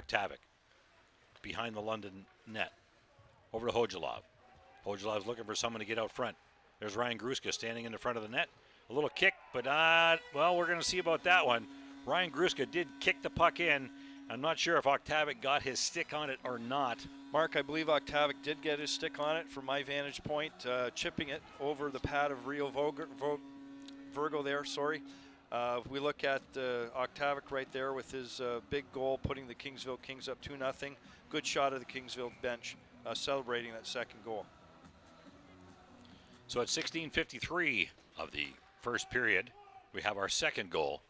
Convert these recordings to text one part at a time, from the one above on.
Oktavik. Behind the London net. Over to Hojalov. Hojalov's looking for someone to get out front. There's Ryan Gruska standing in the front of the net. A little kick, but well, we're going to see about that one. Ryan Gruska did kick the puck in. I'm not sure if Oktavik got his stick on it or not. Mark, I believe Oktavik did get his stick on it from my vantage point, chipping it over the pad of Rio Virgo there, sorry. We look at Oktavik right there with his big goal, putting the Kingsville Kings up 2-0. Good shot of the Kingsville bench celebrating that second goal. So at 16:53 of the first period, we have our second goal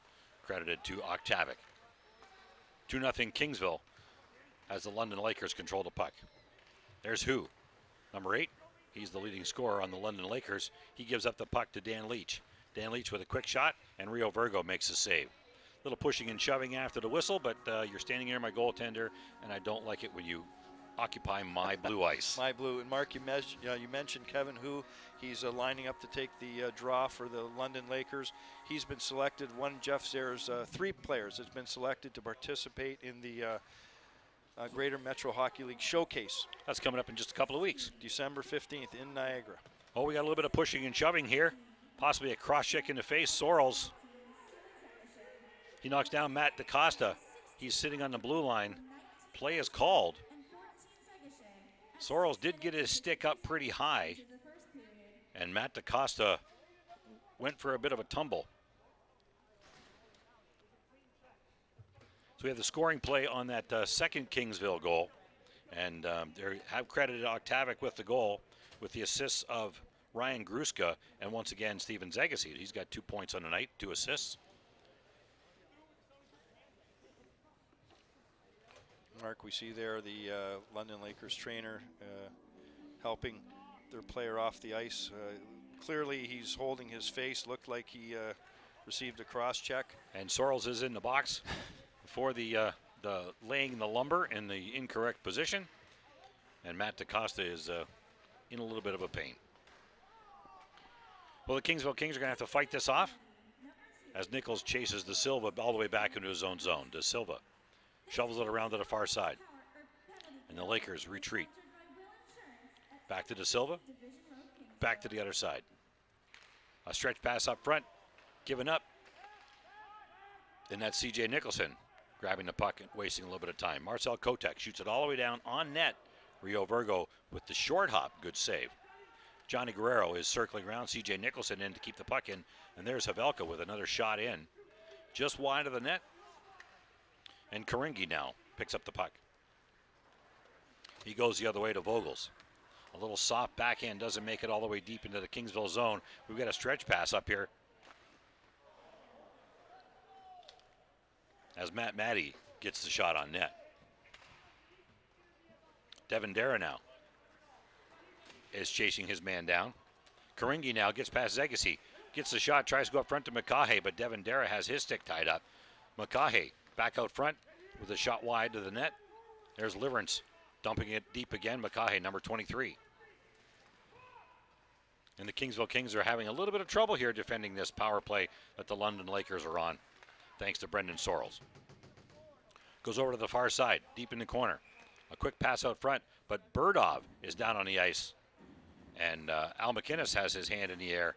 credited to Oktavik. 2-0 Kingsville as the London Lakers control the puck. There's who? Number 8. He's the leading scorer on the London Lakers. He gives up the puck to Dan Leach. Dan Leach with a quick shot, and Rio Virgo makes a save. A little pushing and shoving after the whistle, but you're standing near my goaltender, and I don't like it when you occupy my blue ice. My blue. And Mark, you mentioned Kevin Hu. He's lining up to take the draw for the London Lakers. He's been selected. One Jeff Zayer's 3 players has been selected to participate in the Greater Metro Hockey League Showcase. That's coming up in just a couple of weeks. December 15th in Niagara. Oh, we got a little bit of pushing and shoving here. Possibly a cross-check in the face. Sorrells. He knocks down Matt DaCosta. He's sitting on the blue line. Play is called. Sorrells did get his stick up pretty high, and Matt DaCosta went for a bit of a tumble. So we have the scoring play on that second Kingsville goal, and they have credited Oktavik with the goal, with the assists of Ryan Gruska, and once again Steven Zagasi. He's got 2 points on the night, 2 assists. Mark, we see there the London Lakers trainer helping their player off the ice. Clearly he's holding his face, looked like he received a cross check. And Sorrells is in the box for the laying the lumber in the incorrect position. And Matt DaCosta is in a little bit of a pain. Well, the Kingsville Kings are going to have to fight this off as Nichols chases De Silva all the way back into his own zone. De Silva shovels it around to the far side. And the Lakers retreat. Back to De Silva. Back to the other side. A stretch pass up front. Given up. And that's C.J. Nicholson grabbing the puck and wasting a little bit of time. Marcel Kotek shoots it all the way down on net. Rio Virgo with the short hop. Good save. Johnny Guerrero is circling around. C.J. Nicholson in to keep the puck in. And there's Havelka with another shot in. Just wide of the net. And Karingi now picks up the puck. He goes the other way to Vogels. A little soft backhand doesn't make it all the way deep into the Kingsville zone. We've got a stretch pass up here. As Matt Matty gets the shot on net. Devin Dara now is chasing his man down. Karingi now gets past Zegasi. Gets the shot, tries to go up front to McCahay, but Devin Dara has his stick tied up. McCahay back out front with a shot wide to the net. There's Liverance dumping it deep again. McCahay, number 23. And the Kingsville Kings are having a little bit of trouble here defending this power play that the London Lakers are on, thanks to Brendan Sorrells. Goes over to the far side, deep in the corner. A quick pass out front, but Burdov is down on the ice. And Al McInnes has his hand in the air,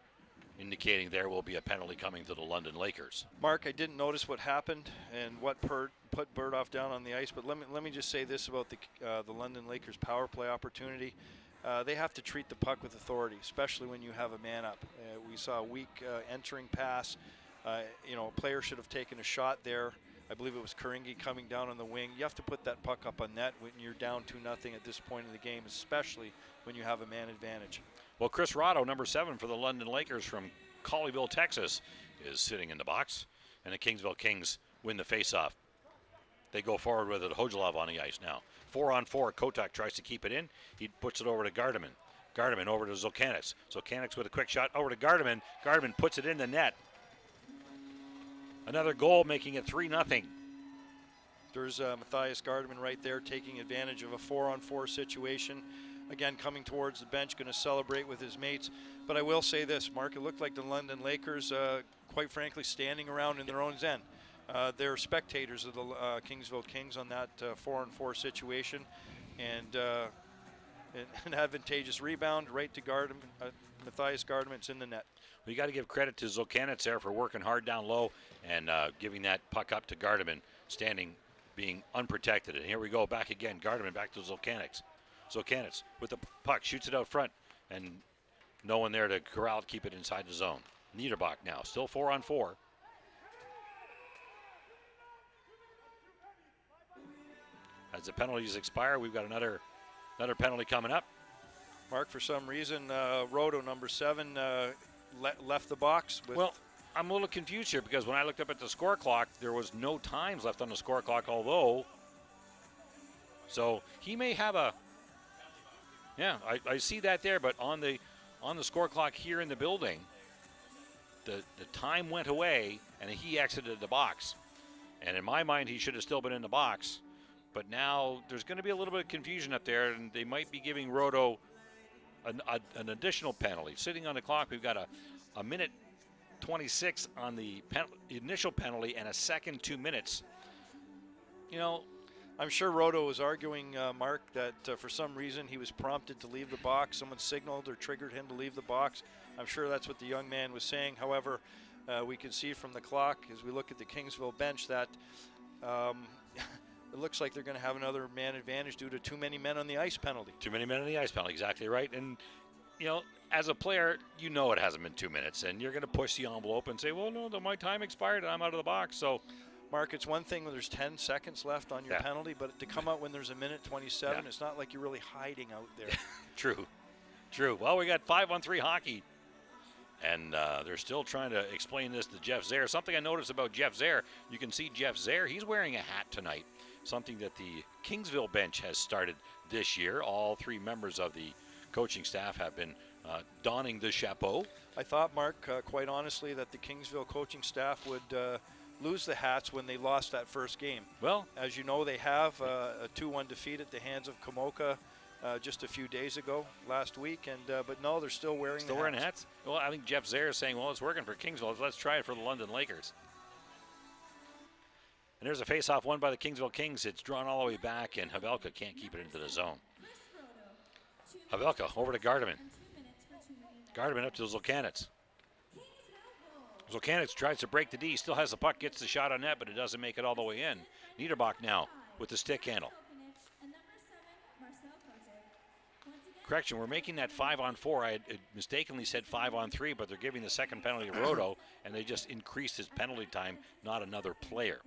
indicating there will be a penalty coming to the London Lakers. Mark, I didn't notice what happened and what put Burdov down on the ice, but let me just say this about the London Lakers power play opportunity. They have to treat the puck with authority, especially when you have a man up. We saw a weak entering pass. A player should have taken a shot there. I believe it was Karingi coming down on the wing. You have to put that puck up on net when you're down 2-0 at this point in the game, especially when you have a man advantage. Well, Chris Rotto, number 7 for the London Lakers from Colleyville, Texas, is sitting in the box. And the Kingsville Kings win the faceoff. They go forward with it. Hojalov on the ice now. 4-on-4. Kotak tries to keep it in. He puts it over to Gardeman. Gardeman over to Zolkanix. Zolkanix with a quick shot over to Gardeman. Gardeman puts it in the net. Another goal, making it 3-0. There's Matthias Gardeman right there taking advantage of a 4-on-4 situation. Again, coming towards the bench, going to celebrate with his mates. But I will say this, Mark, it looked like the London Lakers, quite frankly, standing around in their own end. They're spectators of the Kingsville Kings on that 4-on-4 situation, and an advantageous rebound right to Gardeman, Matthias Gardeman's in the net. We got to give credit to Zulkanitz there for working hard down low and giving that puck up to Gardeman, standing, being unprotected. And here we go, back again. Gardeman back to Zulkanitz. Zulkanitz with the puck, shoots it out front, and no one there to corral, keep it inside the zone. Niederbach now, still 4-on-4. As the penalties expire, we've got another penalty coming up. Mark, for some reason, Roto, number 7, left the box. Well, I'm a little confused here because when I looked up at the score clock, there was no times left on the score clock, although. So he may have a. Yeah, I see that there, but on the score clock here in the building, the time went away and he exited the box. And in my mind, he should have still been in the box. But now there's going to be a little bit of confusion up there, and they might be giving Roto an additional penalty. Sitting on the clock, we've got a minute 26 on the initial penalty and a second 2 minutes. You know, I'm sure Roto was arguing, Mark, that for some reason he was prompted to leave the box. Someone signaled or triggered him to leave the box. I'm sure that's what the young man was saying. However, we can see from the clock as we look at the Kingsville bench that it looks like they're going to have another man advantage due to too many men on the ice penalty. Too many men on the ice penalty, exactly right. And, you know, as a player, you know it hasn't been 2 minutes, and you're going to push the envelope and say, well, no, my time expired and I'm out of the box. So, Mark, it's one thing when there's 10 seconds left on your penalty, but to come out when there's a minute 27, it's not like you're really hiding out there. True. Well, we got 5-on-3 hockey, and they're still trying to explain this to Jeff Zaire. Something I noticed about Jeff Zaire, you can see Jeff Zaire, he's wearing a hat tonight, something that the Kingsville bench has started this year. All 3 members of the coaching staff have been donning the chapeau. I thought, Mark, quite honestly, that the Kingsville coaching staff would lose the hats when they lost that first game. Well, as you know, they have a 2-1 defeat at the hands of Komoka just a few days ago, last week, and but no, they're still wearing hats. Well, I think Jeff Zaire is saying, well, it's working for Kingsville. Let's try it for the London Lakers. And there's a face-off won by the Kingsville Kings. It's drawn all the way back, and Havelka can't keep it into the zone. Havelka over to Gardeman. Gardeman up to Zulkanitz. Zulkanitz tries to break the D, still has the puck, gets the shot on net, but it doesn't make it all the way in. Niederbach now with the stick handle. Correction, we're making that 5-on-4. I had mistakenly said 5-on-3, but they're giving the second penalty to Roto, and they just increased his penalty time, not another player,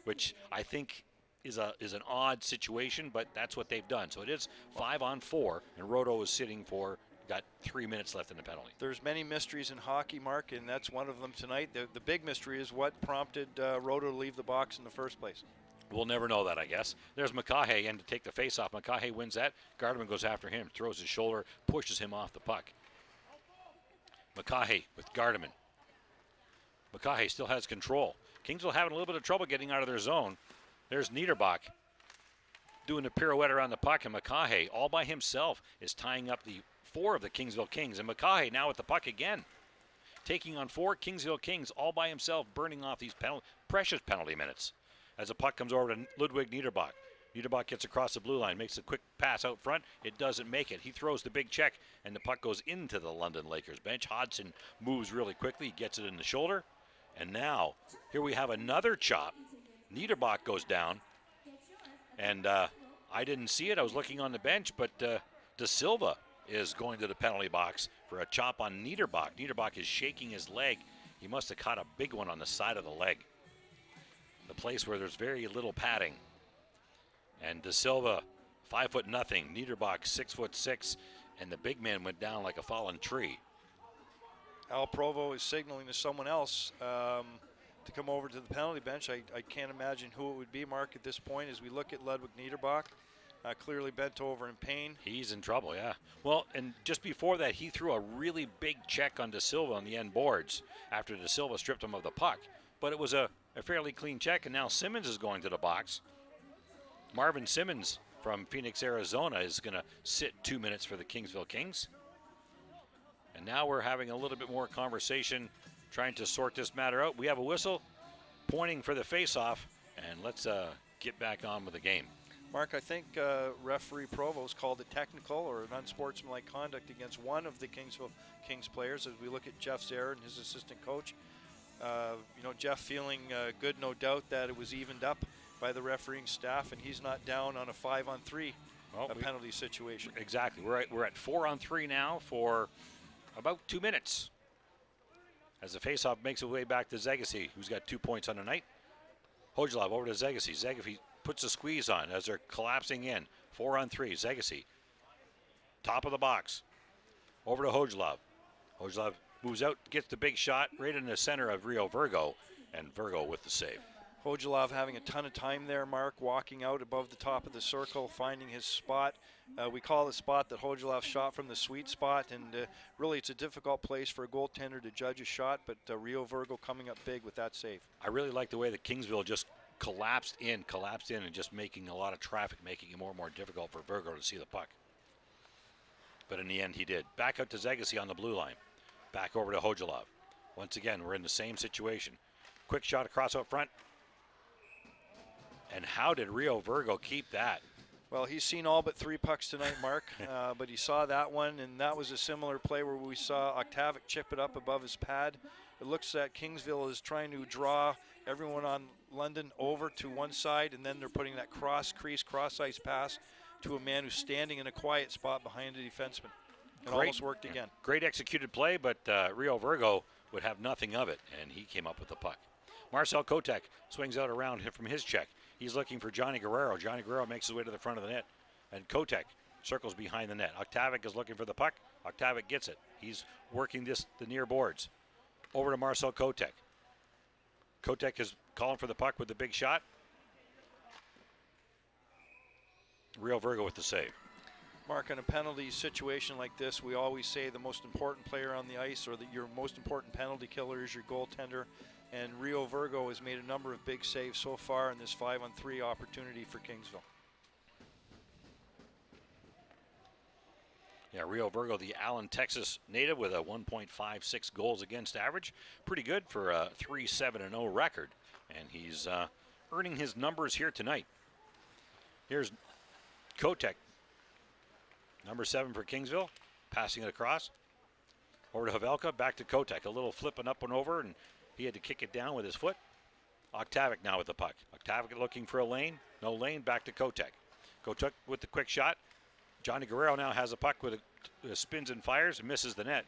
which I think is an odd situation, but that's what they've done. So it is 5-on-4, and Roto is sitting for, got 3 minutes left in the penalty. There's many mysteries in hockey, Mark, and that's one of them tonight. The big mystery is what prompted Roto to leave the box in the first place. We'll never know that, I guess. There's McCahay in to take the face-off. McCahay wins that. Gardeman goes after him, throws his shoulder, pushes him off the puck. McCahay with Gardeman. McCahay still has control. Kingsville having a little bit of trouble getting out of their zone. There's Niederbach doing a pirouette around the puck, and McCahay all by himself is tying up the 4 of the Kingsville Kings. And McCahay now with the puck again, taking on 4 Kingsville Kings all by himself, burning off these precious penalty minutes. As the puck comes over to Ludwig Niederbach. Niederbach gets across the blue line, makes a quick pass out front. It doesn't make it. He throws the big check, and the puck goes into the London Lakers bench. Hodgson moves really quickly, gets it in the shoulder. And now, here we have another chop. Niederbach goes down. And I didn't see it. I was looking on the bench, but De Silva is going to the penalty box for a chop on Niederbach. Niederbach is shaking his leg. He must have caught a big one on the side of the leg. The place where there's very little padding. And De Silva, 5'0". Niederbach, 6'6", and the big man went down like a fallen tree. Al Provo is signaling to someone else to come over to the penalty bench. I can't imagine who it would be, Mark, at this point as we look at Ludwig Niederbach. Clearly bent over in pain. He's in trouble, yeah. Well, and just before that, he threw a really big check on De Silva on the end boards after De Silva stripped him of the puck. But it was a fairly clean check, and now Simmons is going to the box. Marvin Simmons from Phoenix, Arizona is going to sit 2 minutes for the Kingsville Kings. And now we're having a little bit more conversation, trying to sort this matter out. We have a whistle. pointing for the face-off, and let's get back on with the game. Mark, I think referee Provost called it technical or an unsportsmanlike conduct against one of the Kingsville Kings players as we look at Jeff Zare and his assistant coach. Jeff feeling good, no doubt, that it was evened up by the refereeing staff, and he's not down on a 5-on-3 penalty situation. Exactly. We're at 4-on-3 now for about 2 minutes. As the faceoff makes its way back to Zegasy, who's got 2 points on the night. Hojlov over to Zegasy. Zegasy puts a squeeze on as they're collapsing in. 4-on-3. Zegasy, top of the box. Over to Hojlov. Hojlov moves out, gets the big shot right in the center of Rio Virgo, and Virgo with the save. Hojlov having a ton of time there, Mark, walking out above the top of the circle, finding his spot. We call the spot that Hojlov shot from the sweet spot, and really it's a difficult place for a goaltender to judge a shot, but Rio Virgo coming up big with that save. I really like the way that Kingsville just collapsed in and just making a lot of traffic, making it more and more difficult for Virgo to see the puck. But in the end, he did. Back out to Zegasy on the blue line. Back over to Hojlov. Once again, we're in the same situation. Quick shot across out front. And how did Rio Virgo keep that? Well, he's seen all but 3 pucks tonight, Mark, but he saw that one, and that was a similar play where we saw Octavic chip it up above his pad. It looks that Kingsville is trying to draw everyone on London over to one side, and then they're putting that cross-crease, cross-ice pass to a man who's standing in a quiet spot behind a defenseman. It almost worked again. Great executed play, but Rio Virgo would have nothing of it, and he came up with the puck. Marcel Kotek swings out around from his check. He's looking for Johnny Guerrero. Johnny Guerrero makes his way to the front of the net, and Kotek circles behind the net. Octavic is looking for the puck. Octavic gets it. He's working the near boards. Over to Marcel Kotek. Kotek is calling for the puck with the big shot. Rio Virgo with the save. Mark, in a penalty situation like this, we always say the most important player on the ice or your most important penalty killer is your goaltender. And Rio Virgo has made a number of big saves so far in this 5-on-3 opportunity for Kingsville. Yeah, Rio Virgo, the Allen, Texas native with a 1.56 goals against average. Pretty good for a 3-7-0 record. And he's earning his numbers here tonight. Here's Kotek, number 7 for Kingsville, passing it across. Over to Havelka, back to Kotek. A little flipping up and over, and he had to kick it down with his foot. Octavic now with the puck. Octavic looking for a lane. No lane, back to Kotek. Kotek with the quick shot. Johnny Guerrero now has a puck with a spins and fires and misses the net.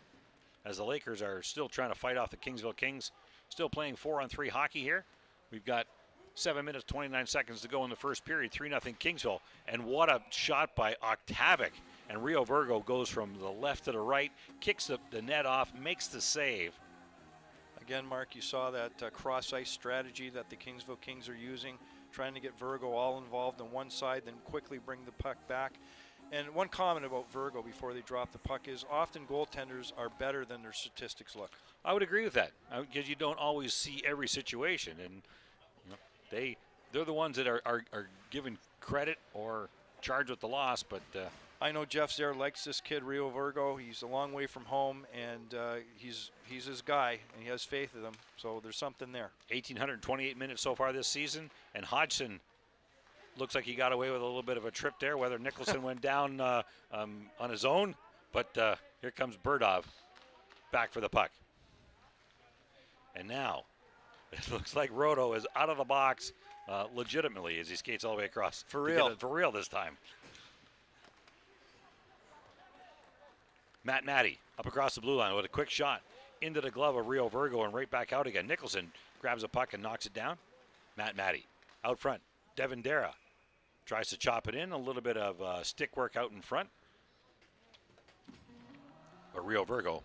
As the Lakers are still trying to fight off the Kingsville Kings. Still playing 4-on-3 hockey here. We've got 7 minutes, 29 seconds to go in the first period. 3-0 Kingsville. And what a shot by Octavic. And Rio Virgo goes from the left to the right, kicks the net off, makes the save. Again, Mark, you saw that cross-ice strategy that the Kingsville Kings are using, trying to get Virgo all involved on one side, then quickly bring the puck back. And one comment about Virgo before they drop the puck is often goaltenders are better than their statistics look. I would agree with that, because you don't always see every situation, and they're the ones that are given credit or charged with the loss, but I know Jeff Zare likes this kid, Rio Virgo. He's a long way from home, and he's his guy, and he has faith in him. So there's something there. 1,828 minutes so far this season, and Hodgson looks like he got away with a little bit of a trip there. Whether Nicholson went down on his own, but here comes Burdov back for the puck. And now it looks like Roto is out of the box legitimately as he skates all the way across. For real. For real this time. Matt Matty up across the blue line with a quick shot into the glove of Rio Virgo and right back out again. Nicholson grabs a puck and knocks it down. Matt Matty out front. Devin Dara tries to chop it in. A little bit of stick work out in front. But Rio Virgo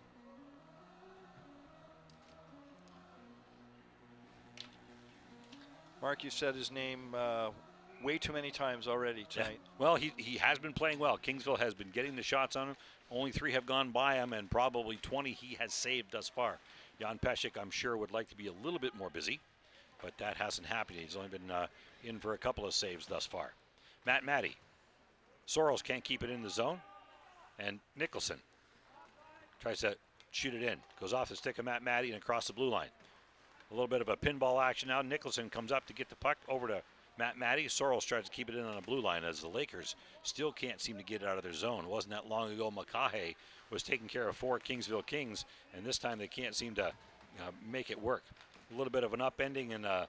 Mark, you said his name way too many times already tonight. Yeah. Well, he has been playing well. Kingsville has been getting the shots on him. Only 3 have gone by him, and probably 20 he has saved thus far. Jan Pesek, I'm sure, would like to be a little bit more busy, but that hasn't happened. He's only been in for a couple of saves thus far. Matt Matty. Soros can't keep it in the zone, and Nicholson tries to shoot it in. Goes off the stick of Matt Matty and across the blue line. A little bit of a pinball action now. Nicholson comes up to get the puck over to Matt Matty. Sorrells tries to keep it in on the blue line as the Lakers still can't seem to get it out of their zone. It wasn't that long ago Makahe was taking care of 4 Kingsville Kings, and this time they can't seem to make it work. A little bit of an upending and a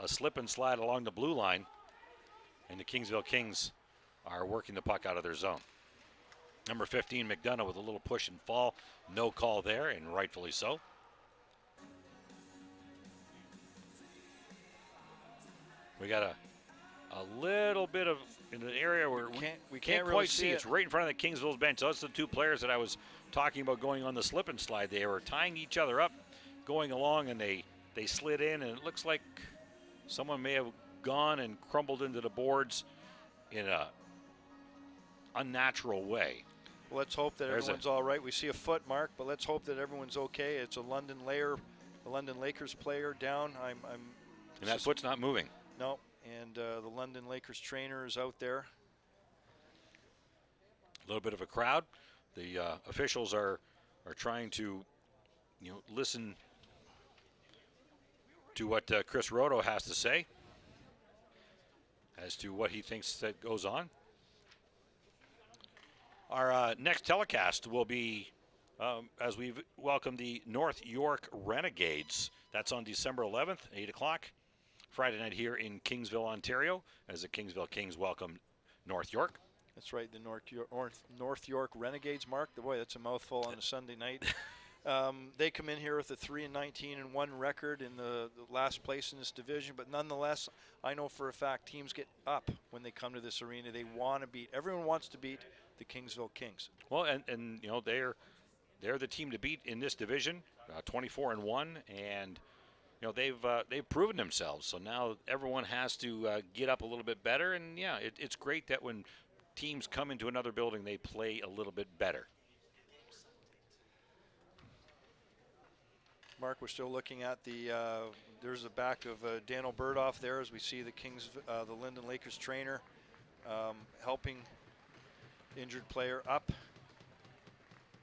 slip and slide along the blue line, and the Kingsville Kings are working the puck out of their zone. Number 15, McDonough, with a little push and fall. No call there, and rightfully so. We got a little bit of in an area where we can't really quite see. it. It's right in front of the Kingsville's bench. So that's the 2 players that I was talking about going on the slip and slide. They were tying each other up, going along, and they slid in, and it looks like someone may have gone and crumbled into the boards in a unnatural way. Well, let's hope that everyone's all right. We see a foot mark, but let's hope that everyone's okay. It's a London Lakers player down. And that foot's not moving. No, and the London Lakers trainer is out there. A little bit of a crowd. The officials are trying to, listen to what Chris Roto has to say as to what he thinks that goes on. Our next telecast will be as we welcome the North York Renegades. That's on December 11th, 8 o'clock. Friday night here in Kingsville, Ontario, as the Kingsville Kings welcome North York. That's right, the North York Renegades, Mark. Boy, that's a mouthful on a Sunday night. They come in here with a 3-19-1 record in the last place in this division, but nonetheless, I know for a fact teams get up when they come to this arena. They want to beat. Everyone wants to beat the Kingsville Kings. Well, and they're the team to beat in this division, 24-1, and they've proven themselves. So now everyone has to get up a little bit better, and it's great that when teams come into another building, they play a little bit better. Mark, we're still looking at there's the back of Daniel Burdoff there as we see the Linden Lakers trainer helping injured player up.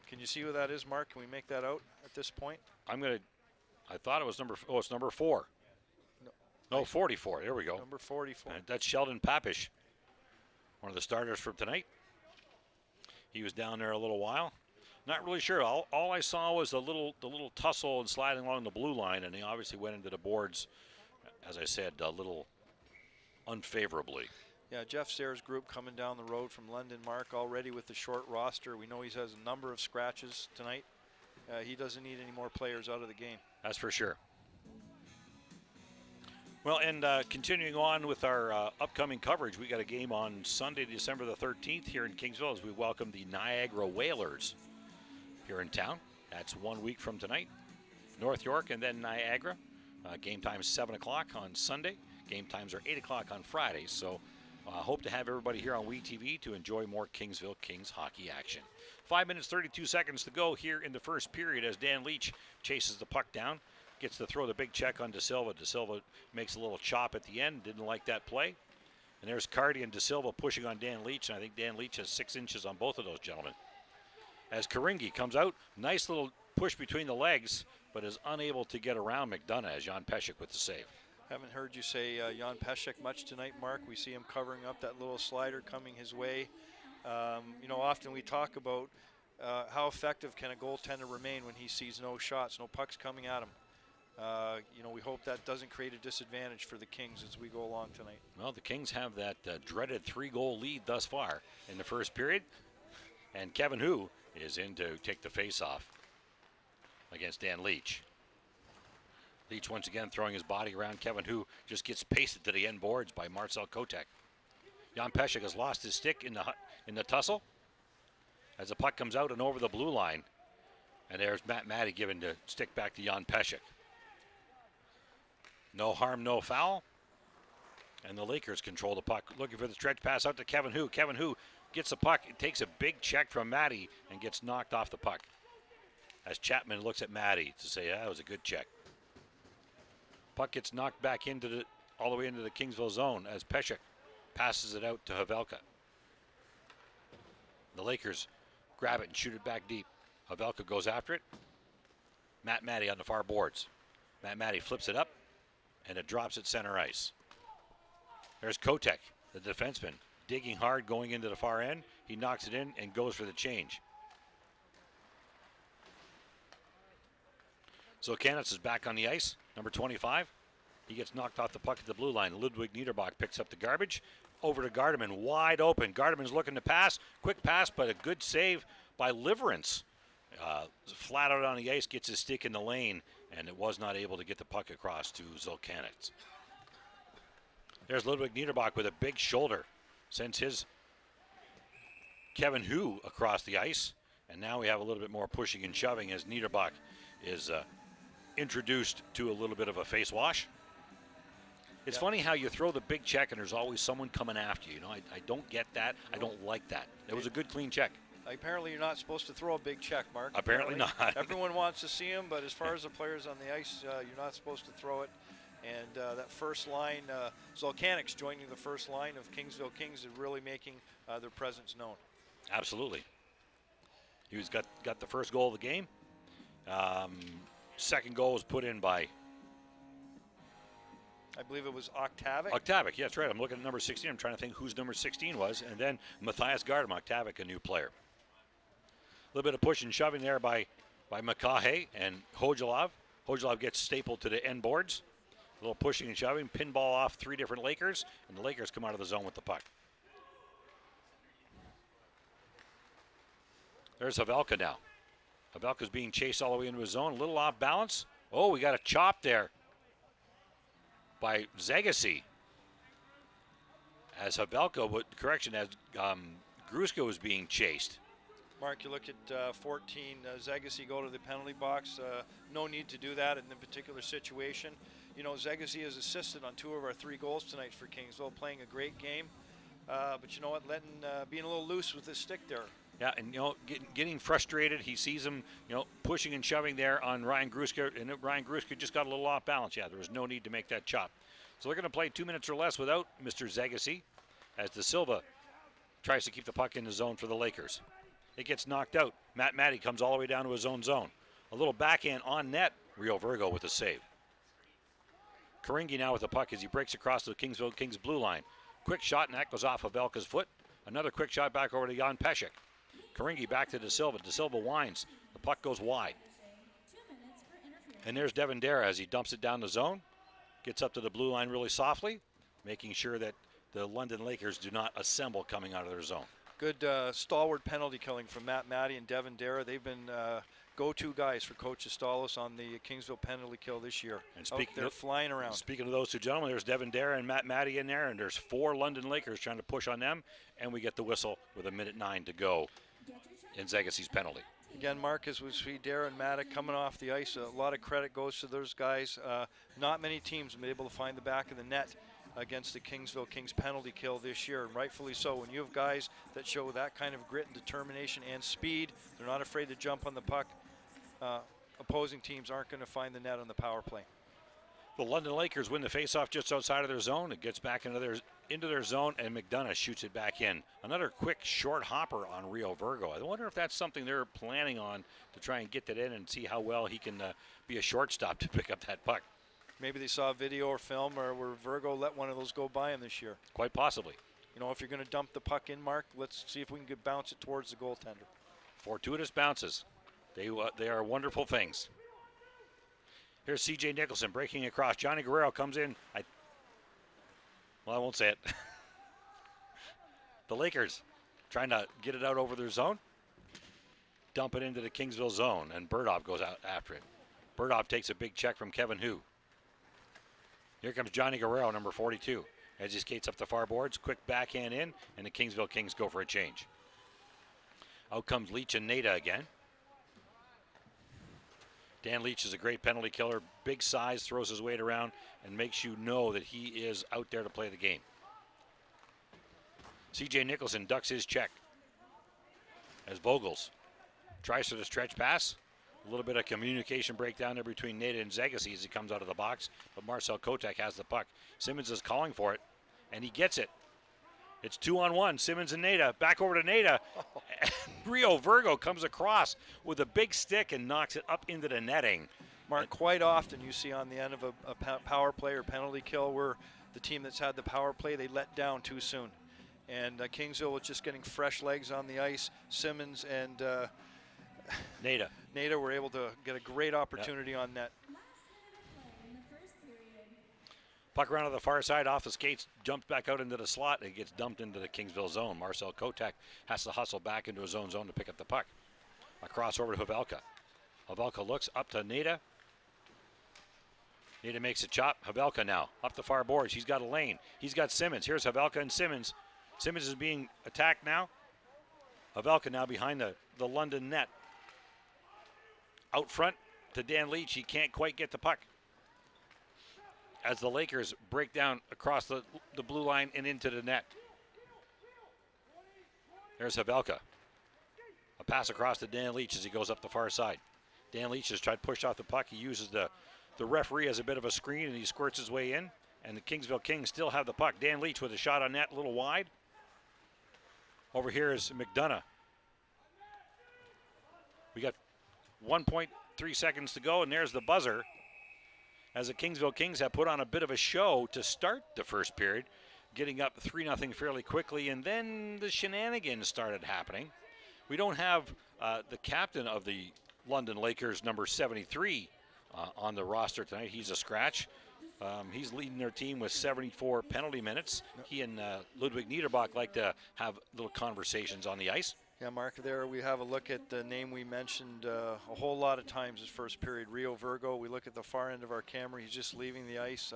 Can you see who that is, Mark? Can we make that out at this point? I thought it was it's number 4. No, 44. There we go. Number 44. That's Sheldon Papish, one of the starters from tonight. He was down there a little while. Not really sure. All I saw was the little tussle and sliding along the blue line, and he obviously went into the boards, as I said, a little unfavorably. Yeah, Jeff Sayers' group coming down the road from London, Mark, already with the short roster. We know he has a number of scratches tonight. He doesn't need any more players out of the game. That's for sure. Well, and continuing on with our upcoming coverage, we got a game on Sunday, December the 13th here in Kingsville as we welcome the Niagara Whalers here in town. That's 1 week from tonight. North York and then Niagara. Game time is 7 o'clock on Sunday. Game times are 8 o'clock on Friday. So hope to have everybody here on WeTV to enjoy more Kingsville Kings hockey action. 5 minutes, 32 seconds to go here in the first period as Dan Leach chases the puck down. Gets to throw the big check on De Silva. De Silva makes a little chop at the end. Didn't like that play. And there's Cardi and De Silva pushing on Dan Leach. And I think Dan Leach has 6 inches on both of those gentlemen. As Karingi comes out, nice little push between the legs, but is unable to get around McDonough as Jan Pesek with the save. Haven't heard you say Jan Pesek much tonight, Mark. We see him covering up that little slider coming his way. Often we talk about how effective can a goaltender remain when he sees no shots, no pucks coming at him. We hope that doesn't create a disadvantage for the Kings as we go along tonight. Well, the Kings have that dreaded 3-goal lead thus far in the first period. And Kevin Hu is in to take the face-off against Dan Leach. Leach once again throwing his body around. Kevin Hu just gets pasted to the end boards by Marcel Kotek. Jan Pesek has lost his stick in the tussle as the puck comes out and over the blue line. And there's Matt Matty giving the stick back to Jan Pesek. No harm, no foul. And the Lakers control the puck. Looking for the stretch pass out to Kevin Hu. Kevin Hu gets the puck. It takes a big check from Matty and gets knocked off the puck. As Chapman looks at Matty to say, that was a good check. Puck gets knocked back all the way into the Kingsville zone as Pesek passes it out to Havelka. The Lakers grab it and shoot it back deep. Havelka goes after it. Matt Matty on the far boards. Matt flips it up, and it drops at center ice. There's Kotek, the defenseman, digging hard, going into the far end. He knocks it in and goes for the change. Zolkanitz is back on the ice, number 25. He gets knocked off the puck at the blue line. Ludwig Niederbach picks up the garbage. Over to Gardeman, wide open. Gardeman's looking to pass. Quick pass, but a good save by Liverance. Flat out on the ice, gets his stick in the lane, and it was not able to get the puck across to Zolkanitz. There's Ludwig Niederbach with a big shoulder. Sends his Kevin Hu across the ice. And now we have a little bit more pushing and shoving as Niederbach is introduced to a little bit of a face wash. It's funny how you throw the big check and there's always someone coming after you. You know, I don't get that. I don't like that. It was a good, clean check. Apparently you're not supposed to throw a big check, Mark. Apparently not. Everyone wants to see him, but as far as the players on the ice, you're not supposed to throw it. And that first line, Zolkanix joining the first line of Kingsville Kings is really making their presence known. Absolutely. He was got the first goal of the game. Second goal was put in by, I believe it was Octavic. Octavic, yeah, that's right. I'm looking at number 16. I'm trying to think whose number 16 was. And then Matthias Gardem, Octavic, a new player. A little bit of push and shoving there by McCahay and Hojalov. Hojalov gets stapled to the end boards. A little pushing and shoving. Pinball off 3 different Lakers. And the Lakers come out of the zone with the puck. There's Havelka now. Havelka's being chased all the way into his zone. A little off balance. Oh, we got a chop there by Zegasi. As Havelka, as Gruska was being chased. Mark, you look at 14, Zegasi go to the penalty box. No need to do that in the particular situation. You know, Zegasi has assisted on 2 of our 3 goals tonight for Kingsville, playing a great game. But you know what, being a little loose with his stick there. Yeah, and you know, getting frustrated. He sees him, you know, pushing and shoving there on Ryan Gruska, and Ryan Gruska just got a little off balance. Yeah, there was no need to make that chop. So they're going to play 2 minutes or less without Mr. Zegasi, as De Silva tries to keep the puck in the zone for the Lakers. It gets knocked out. Matt Matty comes all the way down to his own zone. A little backhand on net. Rio Virgo with a save. Karingi now with the puck as he breaks across the Kingsville Kings blue line. Quick shot, and that goes off of Velka's foot. Another quick shot back over to Jan Pesek. Karingi back to De Silva. De Silva winds. The puck goes wide. And there's Devin Dara as he dumps it down the zone. Gets up to the blue line really softly, making sure that the London Lakers do not assemble coming out of their zone. Good stalwart penalty killing from Matt Matty and Devin Dara. They've been go-to guys for Coach Estalos on the Kingsville penalty kill this year. And they're flying around. Speaking of those 2 gentlemen, there's Devin Dara and Matt Matty in there, and there's 4 London Lakers trying to push on them, and we get the whistle with 1:09 to go in Zegasi's penalty. Again, Mark, as we see Dara and Matt coming off the ice, a lot of credit goes to those guys. Not many teams have been able to find the back of the net against the Kingsville Kings penalty kill this year, and rightfully so. When you have guys that show that kind of grit and determination and speed, they're not afraid to jump on the puck. Opposing teams aren't going to find the net on the power play. The London Lakers win the faceoff just outside of their zone. It gets back into their zone, and McDonough shoots it back in. Another quick short hopper on Rio Virgo. I wonder if that's something they're planning on to try and get that in and see how well he can be a shortstop to pick up that puck. Maybe they saw a video or film or where Virgo let one of those go by him this year. Quite possibly. You know, if you're going to dump the puck in, Mark, let's see if we can bounce it towards the goaltender. Fortuitous bounces. They are wonderful things. Here's C.J. Nicholson breaking across. Johnny Guerrero comes in. I won't say it. The Lakers trying to get it out over their zone. Dump it into the Kingsville zone, and Burdov goes out after it. Burdov takes a big check from Kevin Hu. Here comes Johnny Guerrero, number 42. As he skates up the far boards, quick backhand in, and the Kingsville Kings go for a change. Out comes Leach and Nada again. Dan Leach is a great penalty killer. Big size, throws his weight around, and makes you know that he is out there to play the game. C.J. Nicholson ducks his check as Vogels tries for the stretch pass. A little bit of communication breakdown there between Nada and Zegasi as he comes out of the box, but Marcel Kotek has the puck. Simmons is calling for it, and he gets it. It's 2-on-1, Simmons and Nada. Back over to Nada. Rio Virgo comes across with a big stick and knocks it up into the netting. Mark, quite often you see on the end of a power play or penalty kill where the team that's had the power play, they let down too soon. And Kingsville was just getting fresh legs on the ice. Simmons and Nada were able to get a great opportunity on net. Puck around to the far side, off the skates, jumps back out into the slot, and it gets dumped into the Kingsville zone. Marcel Kotek has to hustle back into his own zone to pick up the puck. Across over to Havelka. Havelka looks up to Nada. Nada makes a chop. Havelka now up the far boards. He's got a lane. He's got Simmons. Here's Havelka and Simmons. Simmons is being attacked now. Havelka now behind the London net. Out front to Dan Leach. He can't quite get the puck. As the Lakers break down across the blue line and into the net. There's Havelka. A pass across to Dan Leach as he goes up the far side. Dan Leach has tried to push off the puck. He uses the referee as a bit of a screen, and he squirts his way in. And the Kingsville Kings still have the puck. Dan Leach with a shot on net, a little wide. Over here is McDonough. We got 1.3 seconds to go, and there's the buzzer. As the Kingsville Kings have put on a bit of a show to start the first period, getting up 3-0 fairly quickly, and then the shenanigans started happening. We don't have the captain of the London Lakers, number 73, on the roster tonight. He's a scratch. He's leading their team with 74 penalty minutes. He and Ludwig Niederbach like to have little conversations on the ice. Yeah, Mark, there we have a look at the name we mentioned a whole lot of times this first period, Rio Virgo. We look at the far end of our camera. He's just leaving the ice.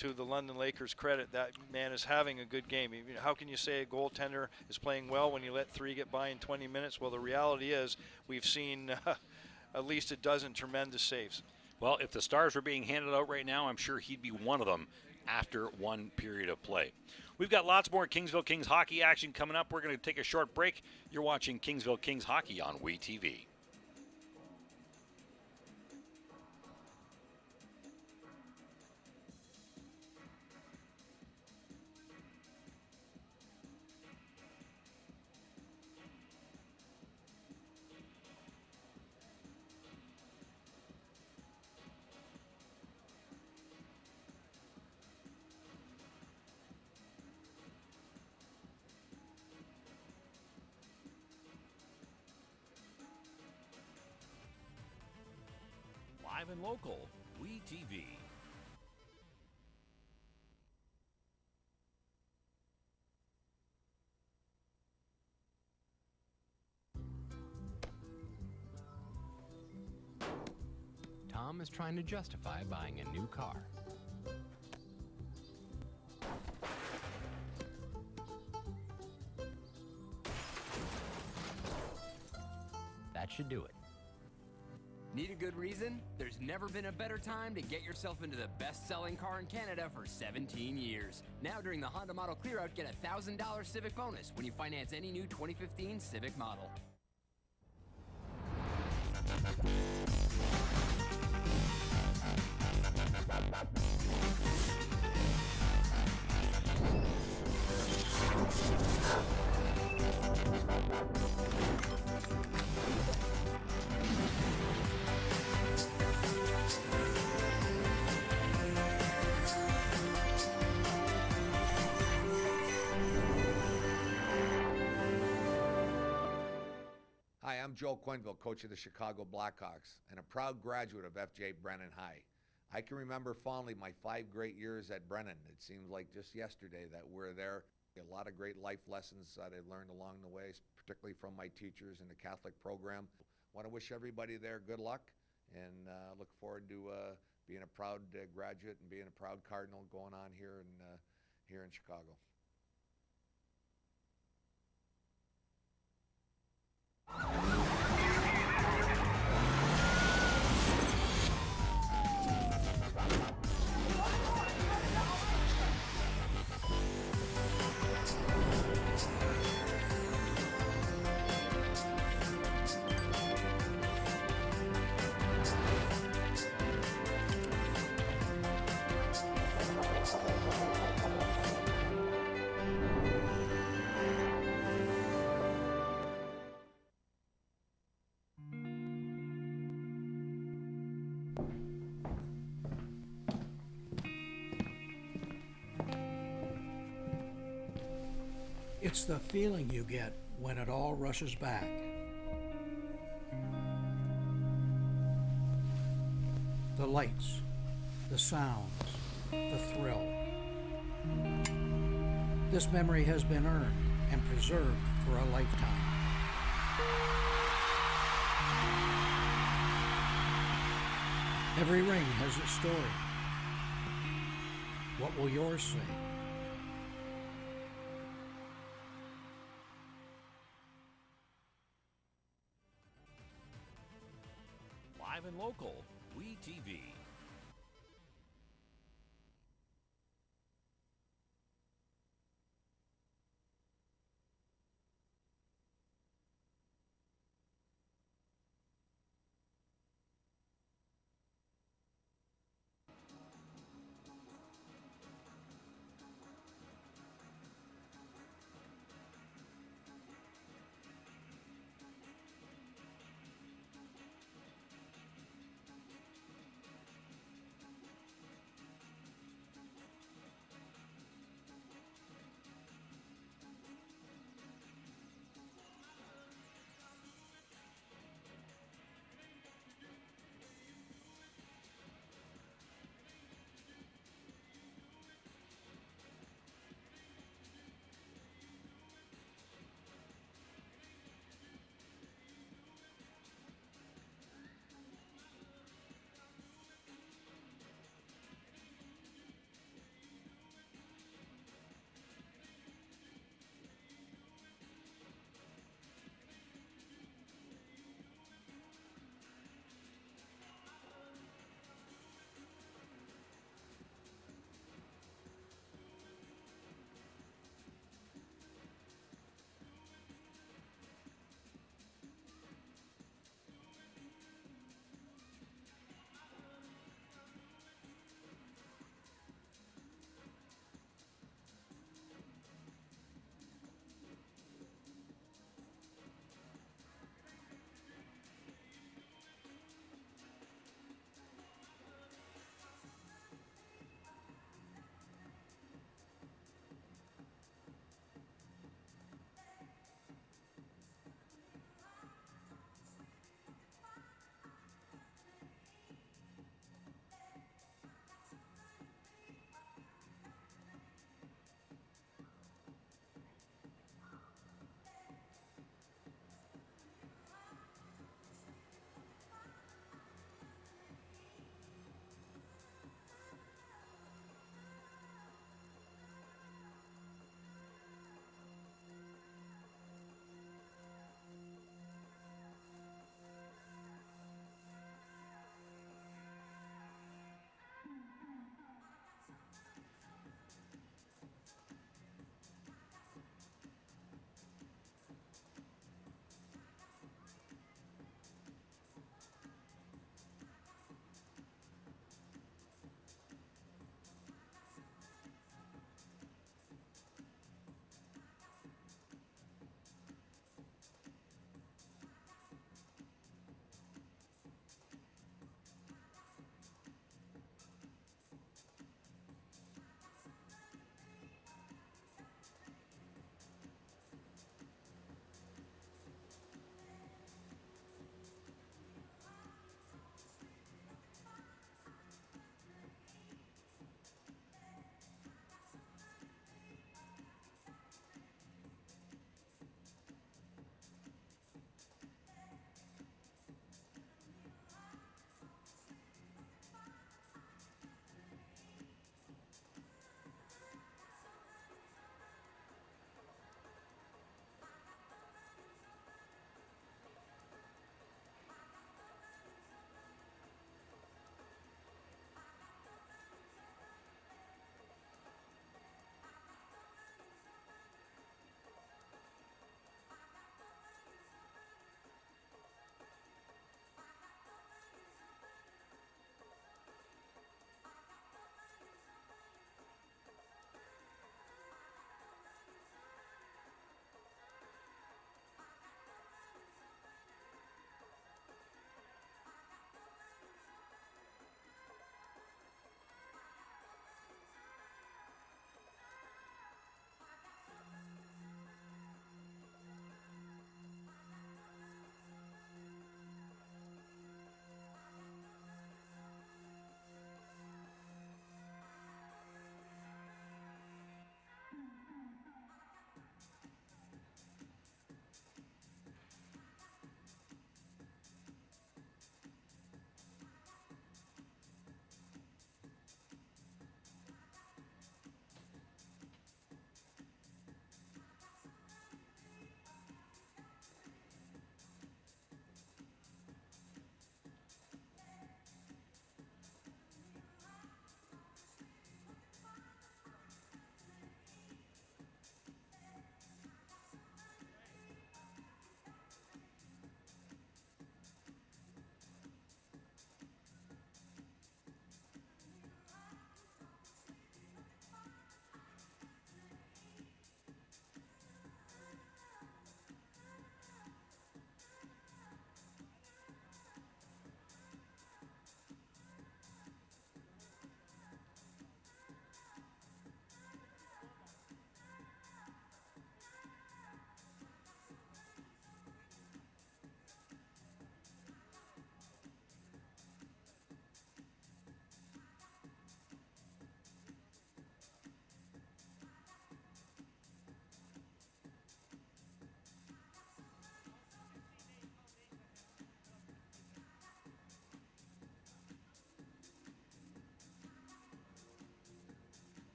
To the London Lakers' credit, that man is having a good game. How can you say a goaltender is playing well when you let 3 get by in 20 minutes? Well, the reality is we've seen at least a dozen tremendous saves. Well, if the stars were being handed out right now, I'm sure he'd be one of them after one period of play. We've got lots more Kingsville Kings hockey action coming up. We're going to take a short break. You're watching Kingsville Kings hockey on WeTV. Live and local, WeTV. Tom is trying to justify buying a new car. That should do it. Need a good reason? There's never been a better time to get yourself into the best-selling car in Canada for 17 years. Now during the Honda Model Clearout, get a $1,000 Civic bonus when you finance any new 2015 Civic model. Hi, I'm Joe Quenneville, coach of the Chicago Blackhawks and a proud graduate of FJ Brennan High. I can remember fondly my 5 great years at Brennan. It seems like just yesterday that we're there. A lot of great life lessons that I learned along the way, particularly from my teachers in the Catholic program. Want to wish everybody there good luck and look forward to being a proud graduate and being a proud Cardinal going on here in Chicago. It's the feeling you get when it all rushes back. The lights, the sounds, the thrill. This memory has been earned and preserved for a lifetime. Every ring has its story. What will yours say? Live and local, WeTV.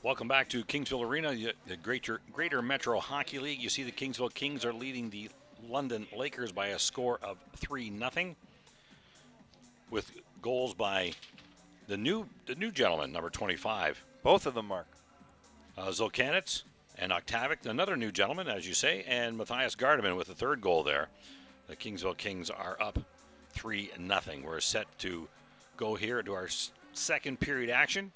Welcome back to Kingsville Arena, the Greater Metro Hockey League. You see the Kingsville Kings are leading the London Lakers by a score of 3-0, with goals by the new gentleman, number 25. Both of them, Mark. Zolkanitz and Octavic, another new gentleman, as you say, and Matthias Gardeman with the third goal there. The Kingsville Kings are up 3-0. We're set to go here to our second period action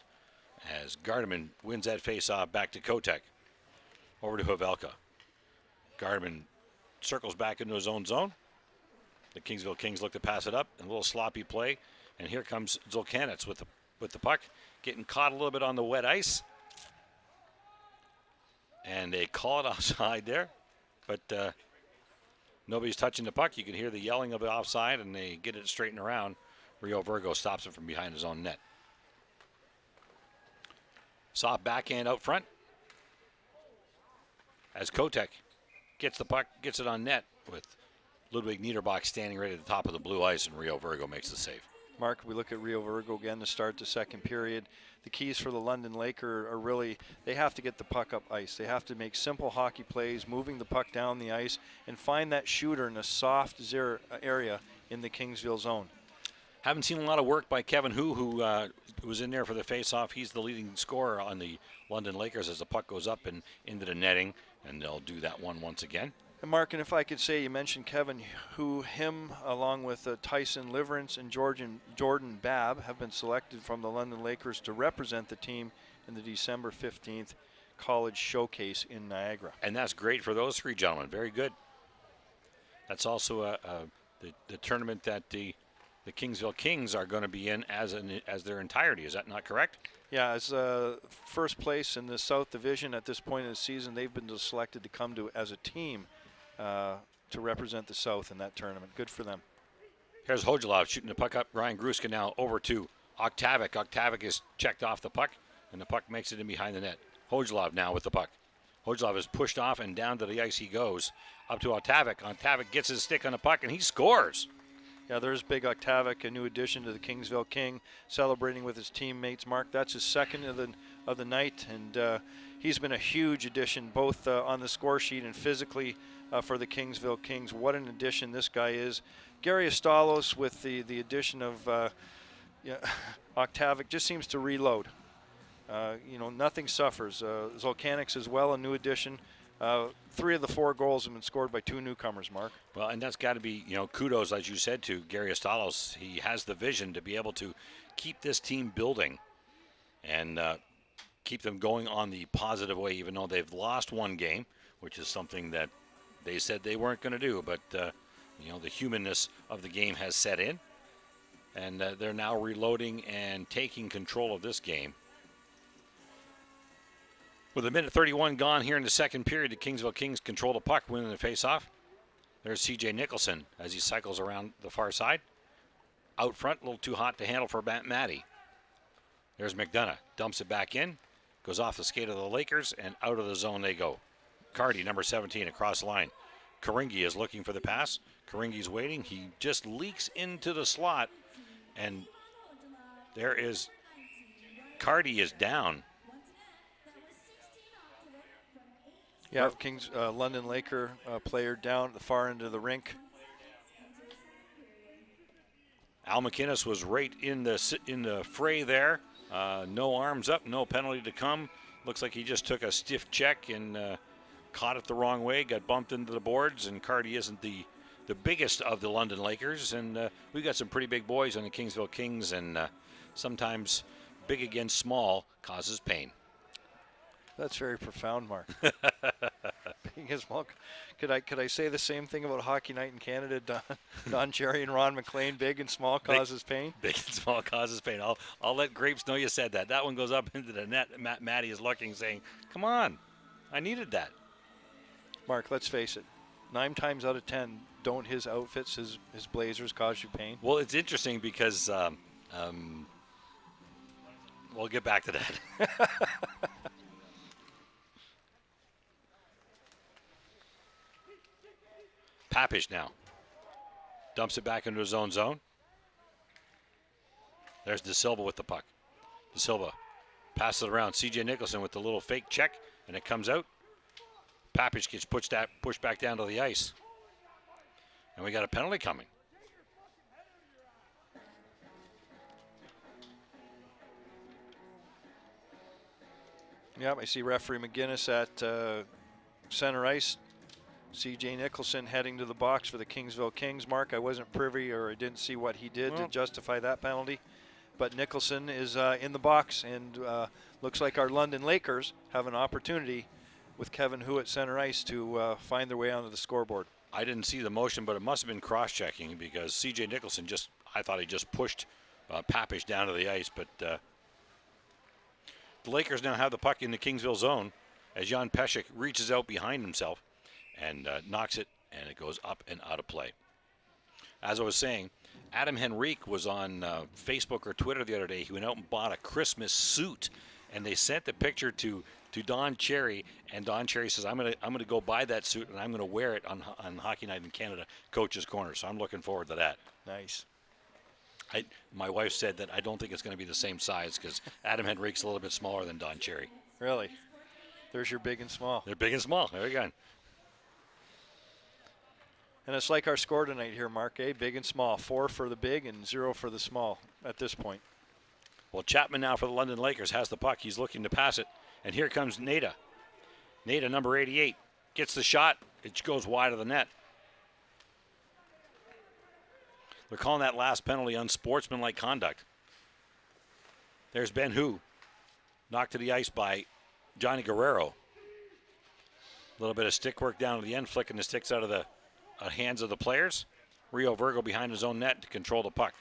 as Gardeman wins that face-off back to Kotek. Over to Havelka. Gardeman circles back into his own zone. The Kingsville Kings look to pass it up, and a little sloppy play. And here comes Zolkanitz with the puck, getting caught a little bit on the wet ice. And they call it offside there, but nobody's touching the puck. You can hear the yelling of it offside, and they get it straightened around. Rio Virgo stops it from behind his own net. Soft backhand out front as Kotek gets the puck, gets it on net with Ludwig Niederbach standing right at the top of the blue ice, and Rio Virgo makes the save. Mark, we look at Rio Virgo again to start the second period. The keys for the London Laker are really, they have to get the puck up ice. They have to make simple hockey plays, moving the puck down the ice, and find that shooter in a soft area in the Kingsville zone. Haven't seen a lot of work by Kevin who was in there for the face-off. He's the leading scorer on the London Lakers as the puck goes up and into the netting, and they'll do that one once again. And Mark, and if I could say, you mentioned Kevin, him along with Tyson Liverance and Jordan Babb have been selected from the London Lakers to represent the team in the December 15th College Showcase in Niagara. And that's great for those three gentlemen. Very good. That's also the tournament that the Kingsville Kings are going to be in as their entirety. Is that not correct? Yeah, as first place in the South Division at this point in the season, they've been selected to come to as a team to represent the South in that tournament. Good for them. Here's Hojalov shooting the puck up. Ryan Gruska now over to Octavic. Octavic is checked off the puck, and the puck makes it in behind the net. Hojalov now with the puck. Hojalov is pushed off, and down to the ice he goes. Up to Octavic. Octavic gets his stick on the puck, and he scores. Yeah, there's Big Octavic, a new addition to the Kingsville King, celebrating with his teammates. Mark, that's his second of the night, and he's been a huge addition both on the score sheet and physically for the Kingsville Kings. What an addition this guy is. Gary Astalos with the addition of Octavic just seems to reload. Nothing suffers. Zolkanix as well, a new addition. 3 of the 4 goals have been scored by 2 newcomers, Mark. Well, and that's got to be, kudos, as you said, to Gary Astalos. He has the vision to be able to keep this team building and keep them going on the positive way, even though they've lost one game, which is something that they said they weren't going to do. But, the humanness of the game has set in, and they're now reloading and taking control of this game. With 1:31 gone here in the second period, the Kingsville Kings control the puck, winning the faceoff. There's C.J. Nicholson as he cycles around the far side. Out front, a little too hot to handle for Matty. There's McDonough, dumps it back in, goes off the skate of the Lakers, and out of the zone they go. Cardi, number 17, across the line. Karingi is looking for the pass. Karingi's waiting. He just leaks into the slot, and there is Cardi is down. Yeah, Kings London Laker player down at the far end of the rink. Al McInnes was right in the fray there. No arms up, no penalty to come. Looks like he just took a stiff check and caught it the wrong way, got bumped into the boards, and Cardi isn't the biggest of the London Lakers. And we've got some pretty big boys on the Kingsville Kings, and sometimes big against small causes pain. That's very profound, Mark. Being as well, could I say the same thing about Hockey Night in Canada? Don Cherry and Ron McLean, big and small causes pain. Big and small causes pain. I'll let Grapes know you said that. That one goes up into the net. Matty is looking, saying, "Come on, I needed that." Mark, let's face it. 9 times out of 10, don't his outfits, his blazers, cause you pain? Well, it's interesting because we'll get back to that. Papish now dumps it back into his own zone. There's De Silva with the puck. De Silva Passes it around. C.J. Nicholson with the little fake check, and it comes out. Papich gets pushed back down to the ice. And we got a penalty coming. Yep, I see referee McGinnis at center ice. C.J. Nicholson heading to the box for the Kingsville Kings. Mark, I wasn't privy or I didn't see what he did to justify that penalty. But Nicholson is in the box, and looks like our London Lakers have an opportunity with Kevin Hu at center ice to find their way onto the scoreboard. I didn't see the motion, but it must have been cross-checking because C.J. Nicholson I thought he just pushed Papich down to the ice. But the Lakers now have the puck in the Kingsville zone as Jan Pesek reaches out behind himself and knocks it, and it goes up and out of play. As I was saying, Adam Henrique was on Facebook or Twitter the other day. He went out and bought a Christmas suit, and they sent the picture to Don Cherry, and Don Cherry says, I'm gonna go buy that suit, and I'm gonna wear it on Hockey Night in Canada, Coach's Corner. So I'm looking forward to that. Nice. My wife said that I don't think it's going to be the same size because Adam Henrique's a little bit smaller than Don Cherry. Really? There's your big and small. They're big and small. There we go. And it's like our score tonight here, Mark, big and small. 4 for the big and 0 for the small at this point. Well, Chapman now for the London Lakers has the puck. He's looking to pass it. And here comes Nada. Nada, number 88, gets the shot. It goes wide of the net. They're calling that last penalty unsportsmanlike conduct. There's Ben Hu, knocked to the ice by Johnny Guerrero. A little bit of stick work down to the end, flicking the sticks out of the hands of the players. Rio Virgo behind his own net to control the puck.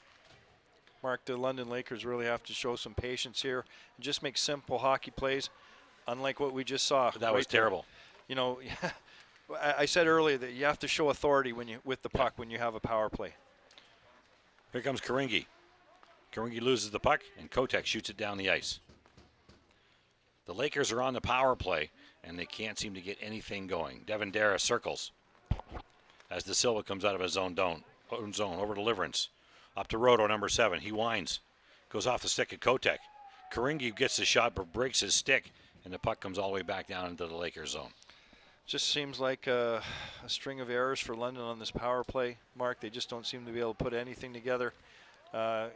Mark, the London Lakers really have to show some patience here and just make simple hockey plays, unlike what we just saw. That was terrible. You know, I said earlier that you have to show authority with the puck when you have a power play. Here comes Karingi. Karingi loses the puck, and Kotek shoots it down the ice. The Lakers are on the power play, and they can't seem to get anything going. Devin Dara circles as De Silva comes out of his own zone over to Deliverance. Up to Roto, number 7. He winds. Goes off the stick of Kotek. Karingi gets the shot but breaks his stick, and the puck comes all the way back down into the Lakers zone. Just seems like a string of errors for London on this power play, Mark. They just don't seem to be able to put anything together,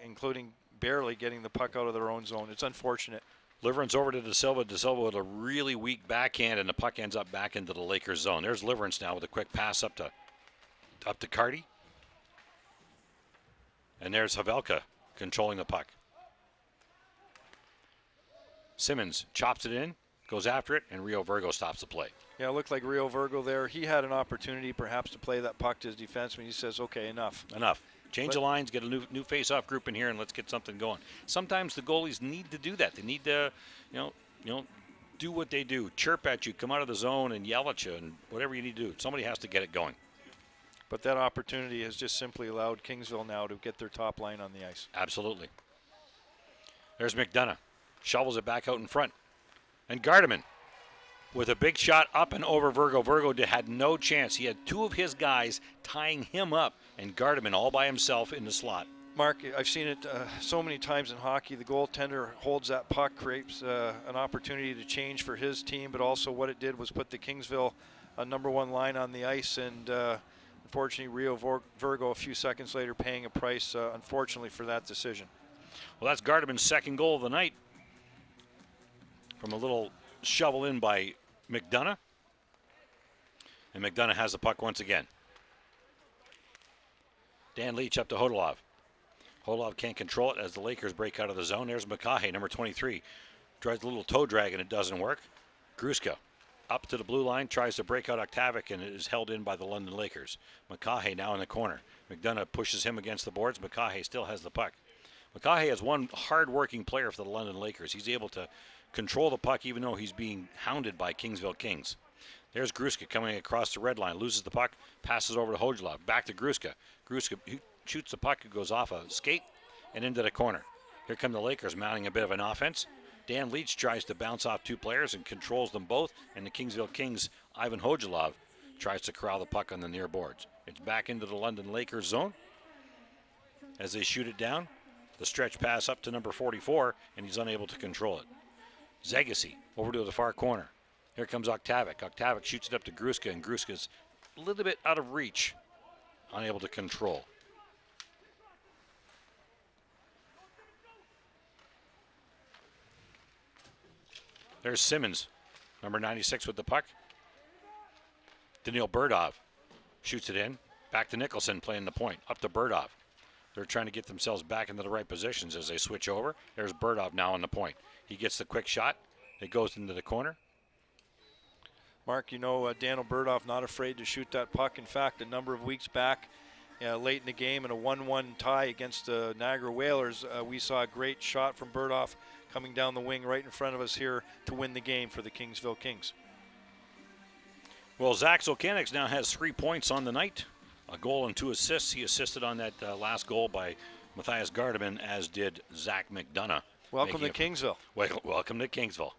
including barely getting the puck out of their own zone. It's unfortunate. Liverance over to De Silva. De Silva with a really weak backhand, and the puck ends up back into the Lakers zone. There's Liverance now with a quick pass up to Carty. And there's Havelka controlling the puck. Simmons chops it in, goes after it, and Rio Virgo stops the play. Yeah, it looked like Rio Virgo there. He had an opportunity perhaps to play that puck to his defenseman. He says, okay, enough. Enough. Change the lines, get a new face-off group in here, and let's get something going. Sometimes the goalies need to do that. They need to, do what they do. Chirp at you, come out of the zone, and yell at you, and whatever you need to do. Somebody has to get it going. But that opportunity has just simply allowed Kingsville now to get their top line on the ice. Absolutely. There's McDonough. Shovels it back out in front. And Gardeman with a big shot up and over Virgo. Virgo had no chance. He had 2 of his guys tying him up, and Gardeman all by himself in the slot. Mark, I've seen it so many times in hockey. The goaltender holds that puck, creates an opportunity to change for his team, but also what it did was put the Kingsville number 1 line on the ice, and unfortunately Rio Virgo a few seconds later paying a price, unfortunately, for that decision. Well, that's Gardeman's second goal of the night from a little shovel in by McDonough. And McDonough has the puck once again. Dan Leach up to Hodolov. Hodolov can't control it as the Lakers break out of the zone. There's Makahe, number 23. Tries a little toe drag and it doesn't work. Gruska up to the blue line, tries to break out Octavic, and it is held in by the London Lakers. Makahe now in the corner. McDonough pushes him against the boards. Makahe still has the puck. Makahe is one hard-working player for the London Lakers. He's able to control the puck even though he's being hounded by Kingsville Kings. There's Gruska coming across the red line, loses the puck, passes over to Hodolov, back to Gruska. Gruska shoots the puck, it goes off a skate and into the corner. Here come the Lakers mounting a bit of an offense. Dan Leach tries to bounce off 2 players and controls them both, and the Kingsville Kings, Ivan Hodolov, tries to corral the puck on the near boards. It's back into the London Lakers zone as they shoot it down. The stretch pass up to number 44, and he's unable to control it. Zagasi over to the far corner. Here comes Octavic. Octavic shoots it up to Gruska, and Gruska's a little bit out of reach, unable to control. There's Simmons, number 96 with the puck. Daniil Burdov shoots it in. Back to Nicholson playing the point. Up to Burdov. They're trying to get themselves back into the right positions as they switch over. There's Burdov now on the point. He gets the quick shot. It goes into the corner. Mark, you know, Daniel Burdov not afraid to shoot that puck. In fact, a number of weeks back, late in the game in a 1-1 tie against the Niagara Whalers, we saw a great shot from Burdov coming down the wing right in front of us here to win the game for the Kingsville Kings. Well, Zach Zokanix now has 3 points on the night. A goal and 2 assists. He assisted on that last goal by Matthias Gardeman, as did Zach McDonough. Welcome to Kingsville. Welcome to Kingsville.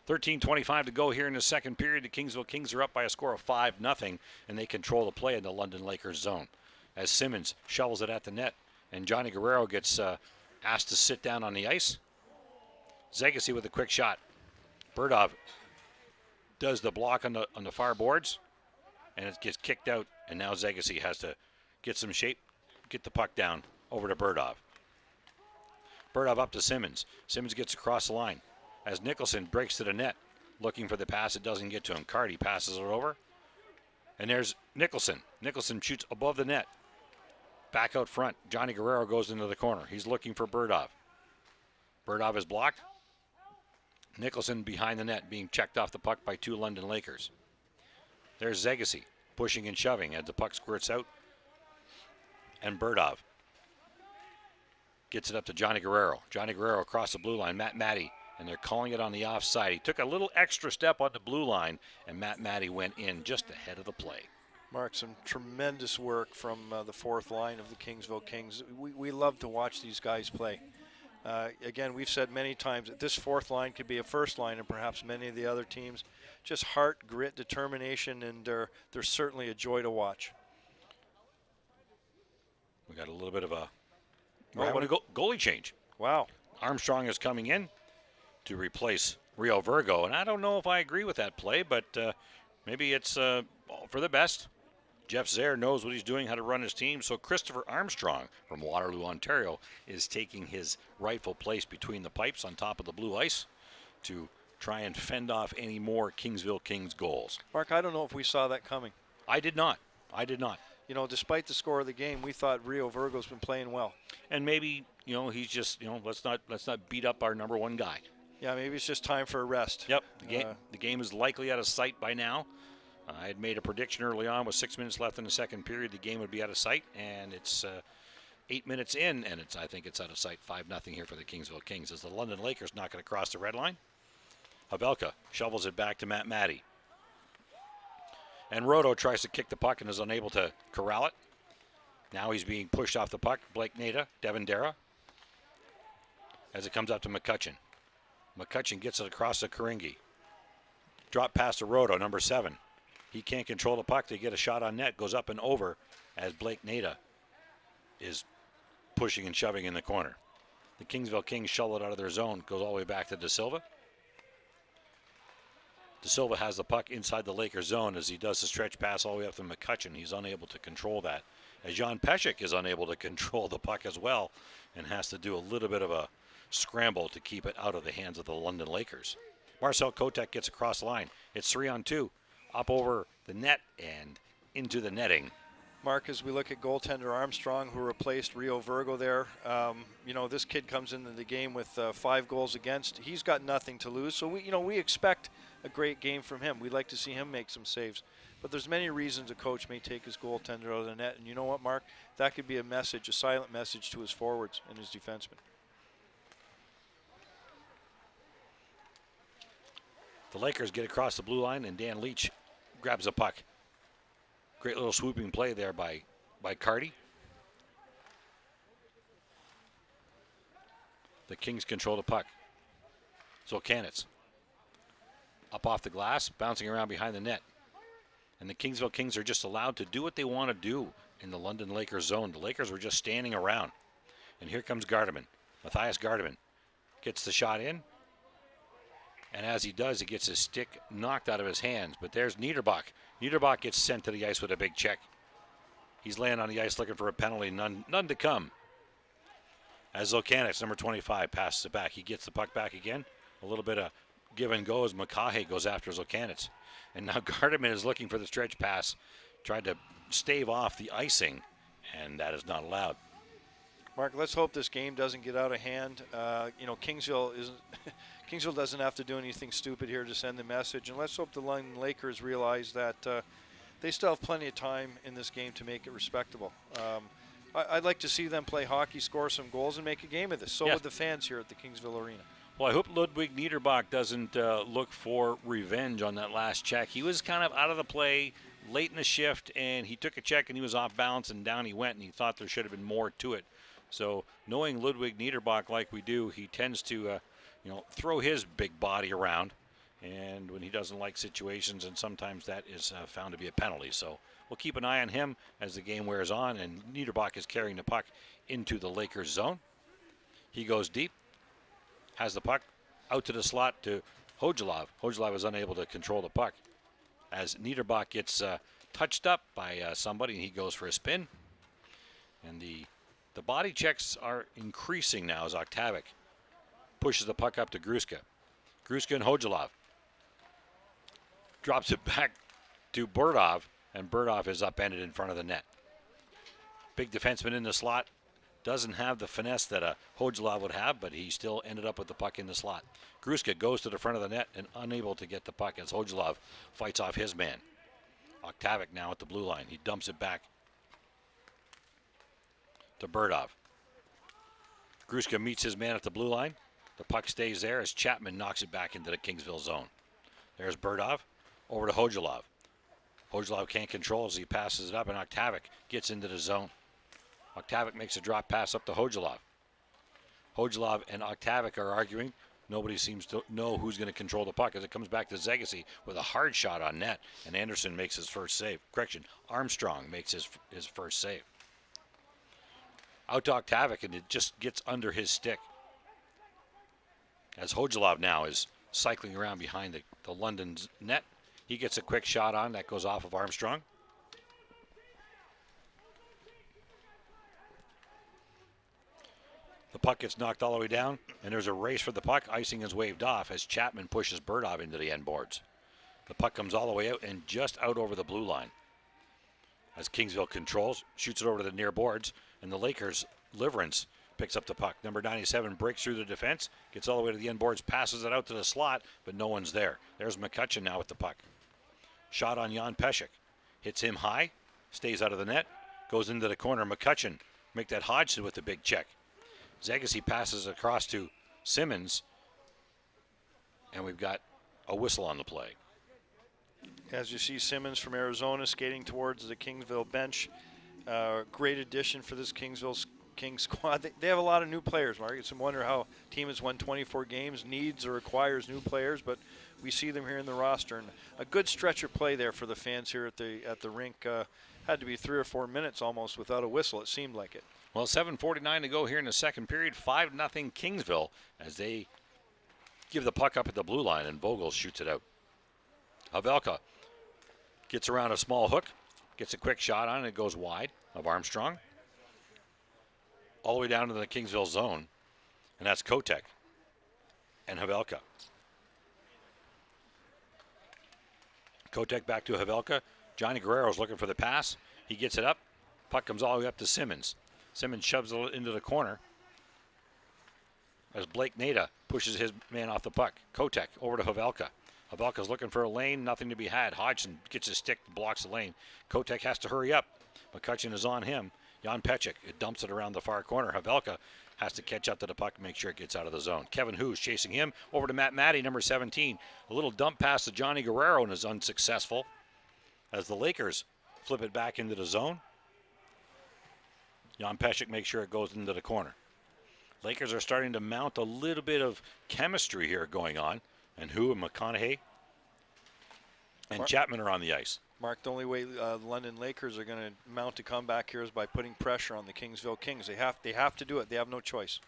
13:25 to go here in the second period. The Kingsville Kings are up by a score of 5-0, and they control the play in the London Lakers zone. As Simmons shovels it at the net, and Johnny Guerrero gets asked to sit down on the ice. Zagasi with a quick shot. Burdov does the block on the far boards, and it gets kicked out, and now Zagasi has to get some shape, get the puck down over to Burdov. Burdov up to Simmons. Simmons gets across the line as Nicholson breaks to the net, looking for the pass. It doesn't get to him. Carty passes it over, and there's Nicholson. Nicholson shoots above the net. Back out front, Johnny Guerrero goes into the corner. He's looking for Burdov. Burdov is blocked. Nicholson behind the net, being checked off the puck by 2 London Lakers. There's Zagasi pushing and shoving as the puck squirts out. And Burdov gets it up to Johnny Guerrero. Johnny Guerrero across the blue line. Matt Matty, and they're calling it on the offside. He took a little extra step on the blue line, and Matt Matty went in just ahead of the play. Mark, some tremendous work from the fourth line of the Kingsville Kings. We love to watch these guys play. Again, we've said many times that this fourth line could be a first line, and perhaps many of the other teams. Just heart, grit, determination, and they're certainly a joy to watch. We got a little bit of a goalie change. Wow. Armstrong is coming in to replace Rio Virgo, and I don't know if I agree with that play, but maybe it's for the best. Jeff Zaire knows what he's doing, how to run his team, so Christopher Armstrong from Waterloo, Ontario, is taking his rightful place between the pipes on top of the blue ice to try and fend off any more Kingsville Kings goals. Mark, I don't know if we saw that coming. I did not. You know, despite the score of the game, we thought Rio Virgo's been playing well. And maybe, he's just, let's not beat up our number one guy. Yeah, maybe it's just time for a rest. Yep, the game is likely out of sight by now. I had made a prediction early on with 6 minutes left in the second period. The game would be out of sight, and it's 8 minutes in, and I think it's out of sight. 5-0 here for the Kingsville Kings as the London Lakers not going to cross the red line. Havelka shovels it back to Matt Matty. And Roto tries to kick the puck and is unable to corral it. Now he's being pushed off the puck. Blake Nada, Devin Dara, as it comes up to McCutcheon. McCutcheon gets it across to Karingi. Drop pass to Roto, number 7. He can't control the puck. They get a shot on net. Goes up and over as Blake Nada is pushing and shoving in the corner. The Kingsville Kings shovel it out of their zone. Goes all the way back to De Silva. De Silva has the puck inside the Lakers zone as he does the stretch pass all the way up to McCutcheon. He's unable to control that. As Jan Pesek is unable to control the puck as well and has to do a little bit of a scramble to keep it out of the hands of the London Lakers. Marcel Kotek gets across the line. It's 3-on-2. Up over the net and into the netting. Mark, as we look at goaltender Armstrong, who replaced Rio Virgo there, this kid comes into the game with 5 goals against. He's got nothing to lose, so we expect a great game from him. We'd like to see him make some saves. But there's many reasons a coach may take his goaltender out of the net, and you know what, Mark? That could be a message, a silent message to his forwards and his defensemen. The Lakers get across the blue line, and Dan Leach grabs a puck. Great little swooping play there by Carty. The Kings control the puck. Zokanitz up off the glass, bouncing around behind the net. And the Kingsville Kings are just allowed to do what they want to do in the London Lakers zone. The Lakers were just standing around. And here comes Gardeman. Matthias Gardeman gets the shot in. And as he does, he gets his stick knocked out of his hands. But there's Niederbach. Niederbach gets sent to the ice with a big check. He's laying on the ice looking for a penalty. None to come. As Zokanix, number 25, passes it back. He gets the puck back again. A little bit of give and go as Makahe goes after Zokanix. And now Gardeman is looking for the stretch pass. Tried to stave off the icing, and that is not allowed. Mark, let's hope this game doesn't get out of hand. Kingsville isn't. Kingsville doesn't have to do anything stupid here to send the message, and let's hope the London Lakers realize that they still have plenty of time in this game to make it respectable. I'd like to see them play hockey, score some goals, and make a game of this. So would the fans here at the Kingsville Arena. Well, I hope Ludwig Niederbach doesn't look for revenge on that last check. He was kind of out of the play late in the shift, and he took a check, and he was off balance, and down he went, and he thought there should have been more to it. So knowing Ludwig Niederbach like we do, he tends to throw his big body around, and when he doesn't like situations, and sometimes that is found to be a penalty. So we'll keep an eye on him as the game wears on, and Niederbach is carrying the puck into the Lakers zone. He goes deep, has the puck out to the slot to Hodgelov. Hodgelov is unable to control the puck as Niederbach gets touched up by somebody, and he goes for a spin. And the body checks are increasing now as Octavic pushes the puck up to Gruska. Gruska and Hodgelov. Drops it back to Burdov, and Burdov is upended in front of the net. Big defenseman in the slot. Doesn't have the finesse that a Hodgelov would have, but he still ended up with the puck in the slot. Gruska goes to the front of the net and unable to get the puck as Hodgelov fights off his man. Octavic now at the blue line. He dumps it back to Burdov. Gruska meets his man at the blue line. The puck stays there as Chapman knocks it back into the Kingsville zone. There's Burdov over to Hodgelov. Hodgelov can't control as he passes it up, and Octavic gets into the zone. Octavic makes a drop pass up to Hodgelov. Hodgelov and Octavic are arguing. Nobody seems to know who's going to control the puck as it comes back to Zegasi with a hard shot on net, and Anderson makes his first save. Correction, Armstrong makes his first save. Out to Octavic, and it just gets under his stick. As Hodgelov now is cycling around behind the London's net. He gets a quick shot on that goes off of Armstrong. The puck gets knocked all the way down, and there's a race for the puck. Icing is waved off as Chapman pushes Burdov into the end boards. The puck comes all the way out and just out over the blue line. As Kingsville controls, shoots it over to the near boards, and the Lakers' Liverance picks up the puck. Number 97 breaks through the defense, gets all the way to the end boards, passes it out to the slot, but no one's there. There's McCutcheon now with the puck. Shot on Jan Pesek. Hits him high, stays out of the net, goes into the corner. McCutcheon make that Hodgson with the big check. Zegasi passes across to Simmons, and we've got a whistle on the play. As you see Simmons from Arizona skating towards the Kingsville bench. Great addition for this Kingsville Kings squad. They have a lot of new players, Mark. It's a wonder how a team has won 24 games, needs or requires new players, but we see them here in the roster. And a good stretch of play there for the fans here at the rink. Had to be 3 or 4 minutes almost without a whistle. It seemed like it. Well, 7:49 to go here in the second period. 5-0 Kingsville as they give the puck up at the blue line, and Vogel shoots it out. Havelka gets around a small hook, gets a quick shot on it. It goes wide of Armstrong. All the way down to the Kingsville zone, and that's Kotek and Havelka. Kotek back to Havelka. Johnny Guerrero's looking for the pass. He gets it up. Puck comes all the way up to Simmons. Simmons shoves it into the corner as Blake Nada pushes his man off the puck. Kotek over to Havelka. Havelka's looking for a lane, nothing to be had. Hodgson gets his stick, blocks the lane. Kotek has to hurry up. McCutcheon is on him. Jan Pesek, it dumps it around the far corner. Havelka has to catch up to the puck and make sure it gets out of the zone. Kevin Hoos chasing him over to Matt Matty, number 17. A little dump pass to Johnny Guerrero and is unsuccessful as the Lakers flip it back into the zone. Jan Pesek makes sure it goes into the corner. Lakers are starting to mount a little bit of chemistry here going on. And Hu and McConaughey and Chapman are on the ice. Mark, the only way the London Lakers are going to mount a comeback here is by putting pressure on the Kingsville Kings. They have to do it. They have no choice.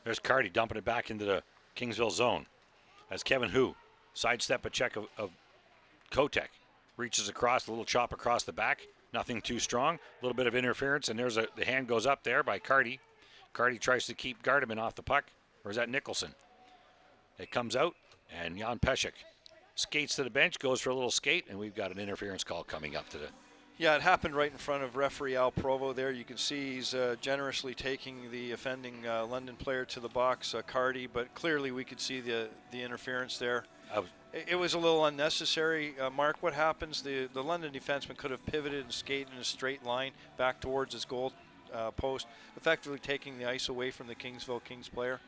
There's Carty dumping it back into the Kingsville zone. as Kevin Hu sidestep a check of Kotek. Reaches across, a little chop across the back. Nothing too strong. A little bit of interference, and the hand goes up there by Carty. Carty tries to keep Gardeman off the puck. Or is that Nicholson? It comes out, and Jan Pesek skates to the bench, goes for a little skate, and we've got an interference call coming up to the... Yeah, it happened right in front of referee Al Provo there. You can see he's generously taking the offending London player to the box, Carty, but clearly we could see the interference there. It was a little unnecessary. Mark, what happens? The London defenseman could have pivoted and skated in a straight line back towards his goal post, effectively taking the ice away from the Kingsville Kings player.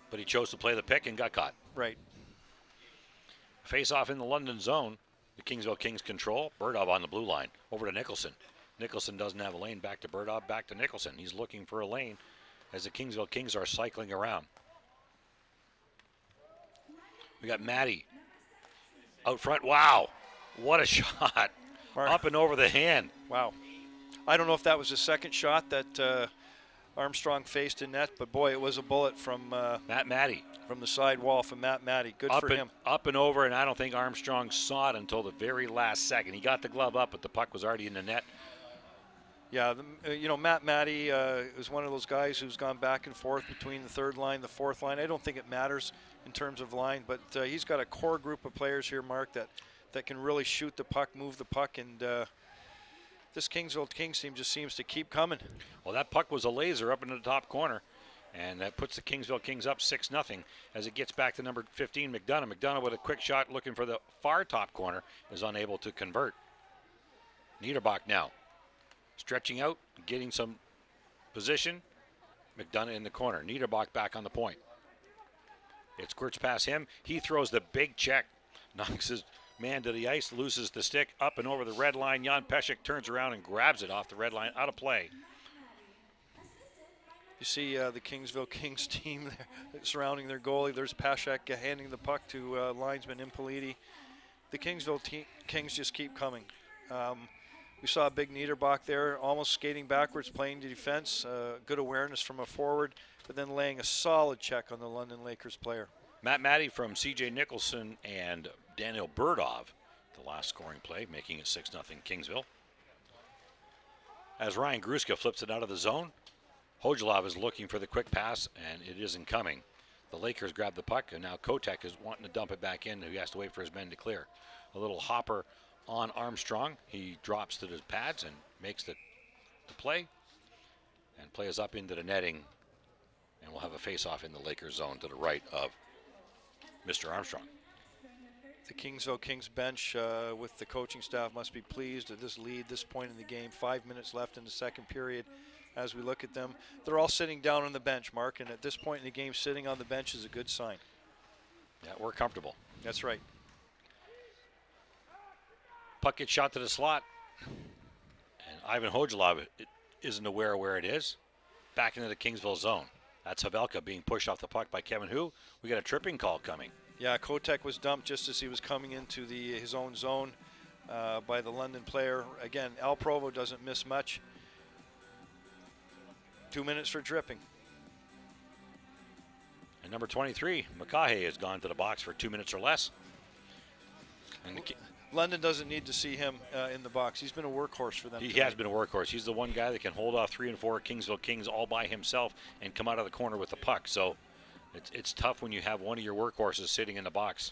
But he chose to play the pick and got caught. Right. Face off in the London zone. The Kingsville Kings control. Burdov on the blue line. Over to Nicholson. Nicholson doesn't have a lane. Back to Burdov. Back to Nicholson. He's looking for a lane as the Kingsville Kings are cycling around. We got Matty out front. Wow. What a shot. Mark. Up and over the hand. Wow. I don't know if that was the second shot that Armstrong faced in net, but boy, it was a bullet from Matt Matty. From the side wall from Matt Matty. Good for him. Up and over, and I don't think Armstrong saw it until the very last second. He got the glove up, but the puck was already in the net. Yeah, Matt Matty is one of those guys who's gone back and forth between the third line, the fourth line. I don't think it matters in terms of line, but he's got a core group of players here, Mark, that can really shoot the puck, move the puck, and this Kingsville Kings team just seems to keep coming. Well, that puck was a laser up into the top corner, and that puts the Kingsville Kings up 6-0 as it gets back to number 15, McDonough. McDonough with a quick shot looking for the far top corner is unable to convert. Niederbach now stretching out, getting some position. McDonough in the corner. Niederbach back on the point. It squirts past him. He throws the big check, knocks his man to the ice, loses the stick, up and over the red line. Jan Pesek turns around and grabs it off the red line, out of play. You see the Kingsville Kings team there, surrounding their goalie. There's Pesek handing the puck to linesman Impoliti. The Kingsville Kings just keep coming. We saw a big Niederbach there, almost skating backwards, playing defense. Good awareness from a forward, but then laying a solid check on the London Lakers player. Matt Matty from C.J. Nicholson and Daniel Burdov, the last scoring play, making it 6-0 Kingsville. As Ryan Gruska flips it out of the zone, Hojelov is looking for the quick pass, and it isn't coming. The Lakers grab the puck, and now Kotek is wanting to dump it back in. He has to wait for his men to clear. A little hopper on Armstrong. He drops to his pads and makes the play, and plays up into the netting, and we'll have a face-off in the Lakers zone to the right of Mr. Armstrong. The Kingsville Kings bench with the coaching staff must be pleased at this lead, this point in the game. 5 minutes left in the second period. As we look at them, they're all sitting down on the bench, Mark, and at this point in the game, sitting on the bench is a good sign. Yeah, we're comfortable. That's right. Puck gets shot to the slot, and Ivan Hojelov isn't aware where it is. Back into the Kingsville zone. That's Havelka being pushed off the puck by Kevin Hu. We got a tripping call coming. Yeah, Kotek was dumped just as he was coming into his own zone by the London player. Again, Al Provo doesn't miss much. 2 minutes for tripping. And number 23, McCaughey, has gone to the box for 2 minutes or less. And London doesn't need to see him in the box. He's been a workhorse for them. He has been a workhorse. He's the one guy that can hold off 3 and 4 Kingsville Kings all by himself and come out of the corner with the puck. So it's tough when you have one of your workhorses sitting in the box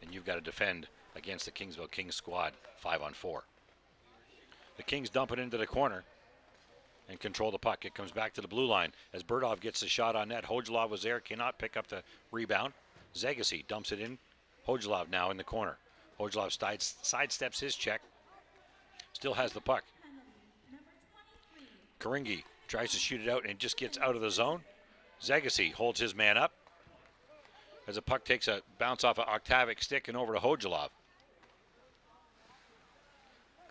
and you've got to defend against the Kingsville Kings squad 5-on-4. The Kings dump it into the corner and control the puck. It comes back to the blue line as Burdov gets the shot on net. Hojelov was there, cannot pick up the rebound. Zegasi dumps it in. Hojelov now in the corner. Hojelov sidesteps his check. Still has the puck. Karingi tries to shoot it out and just gets out of the zone. Zegasi holds his man up as the puck takes a bounce off an Octavic stick and over to Hojelov.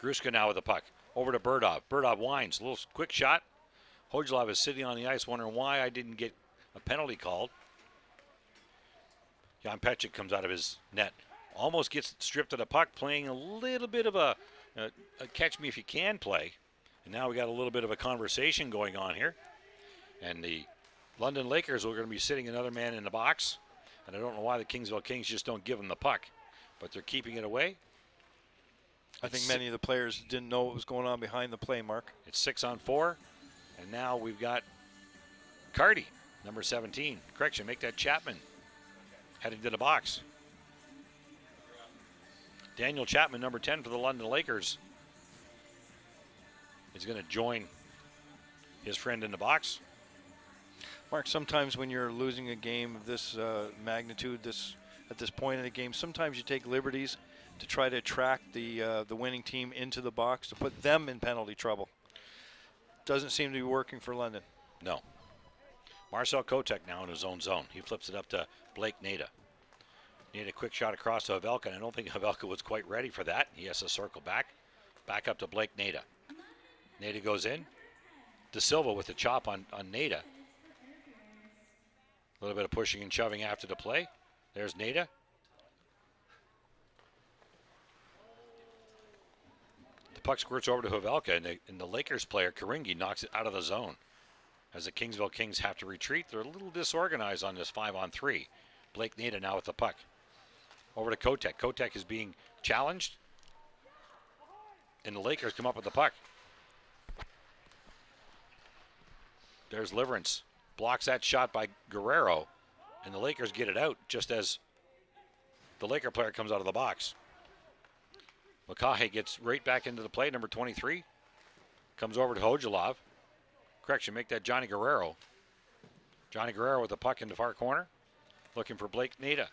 Gruska now with the puck. Over to Burdov. Burdov winds. A little quick shot. Hojelov is sitting on the ice wondering why I didn't get a penalty called. Jan Pesek comes out of his net. Almost gets stripped of the puck, playing a little bit of a catch me if you can play. And now we got a little bit of a conversation going on here. And the London Lakers are going to be sitting another man in the box And I don't know why the Kingsville Kings just don't give them the puck, but they're keeping it away. I think many of the players didn't know what was going on behind the play, Mark. It's 6-on-4, and now we've got Carty, number 17. Correction, make that Chapman heading to the box. Daniel Chapman, number 10 for the London Lakers, is going to join his friend in the box. Mark, sometimes when you're losing a game of this magnitude, at this point in the game, sometimes you take liberties to try to attract the winning team into the box to put them in penalty trouble. Doesn't seem to be working for London. No. Marcel Kotek now in his own zone. He flips it up to Blake Nada. Nada, quick shot across to Havelka, and I don't think Havelka was quite ready for that. He has to circle back up to Blake Nada. Nada goes in. De Silva with the chop on Nada. A little bit of pushing and shoving after the play. There's Nada. The puck squirts over to Havelka, and the Lakers player, Karingi, knocks it out of the zone. As the Kingsville Kings have to retreat, they're a little disorganized on this 5-on-3. Blake Nada now with the puck. Over to Kotek. Kotek is being challenged, and the Lakers come up with the puck. There's Liverance. Blocks that shot by Guerrero, and the Lakers get it out just as the Laker player comes out of the box. Makahe gets right back into the play, number 23. Comes over to Hojalov. Correction, make that Johnny Guerrero. Johnny Guerrero with the puck in the far corner. Looking for Blake Nada.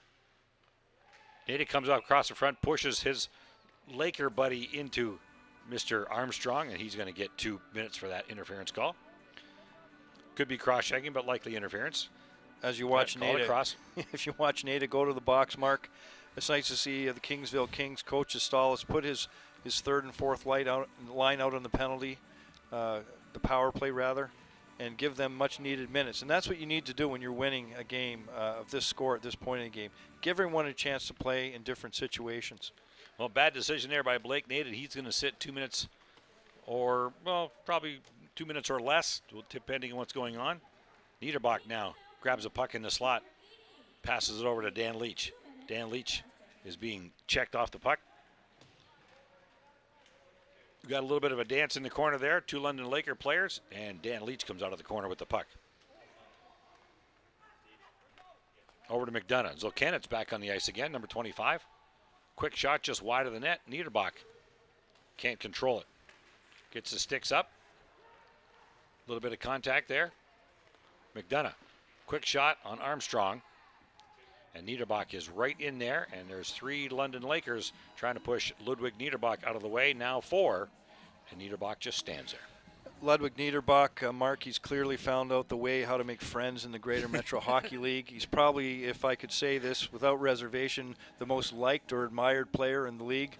Nada comes up across the front, pushes his Laker buddy into Mr. Armstrong, and he's going to get 2 minutes for that interference call. Could be cross-checking, but likely interference. As you watch Nada, if you watch Nada go to the box, Mark, it's nice to see the Kingsville Kings coach Stahl put his third and fourth line out on the penalty, the power play rather, and give them much needed minutes. And that's what you need to do when you're winning a game of this score at this point in the game. Give everyone a chance to play in different situations. Well, bad decision there by Blake Nada. He's going to sit 2 minutes or, well, probably 2 minutes or less, depending on what's going on. Niederbach now grabs a puck in the slot, passes it over to Dan Leach. Dan Leach is being checked off the puck. We got a little bit of a dance in the corner there. 2 London Laker players, and Dan Leach comes out of the corner with the puck. Over to McDonough. Zolkanit's back on the ice again, number 25. Quick shot just wide of the net. Niederbach can't control it. Gets the sticks up. A little bit of contact there. McDonough. Quick shot on Armstrong. And Niederbach is right in there. And there's 3 London Lakers trying to push Ludwig Niederbach out of the way. Now 4. And Niederbach just stands there. Ludwig Niederbach, Mark, he's clearly found out the way how to make friends in the Greater Metro Hockey League. He's probably, if I could say this without reservation, the most liked or admired player in the league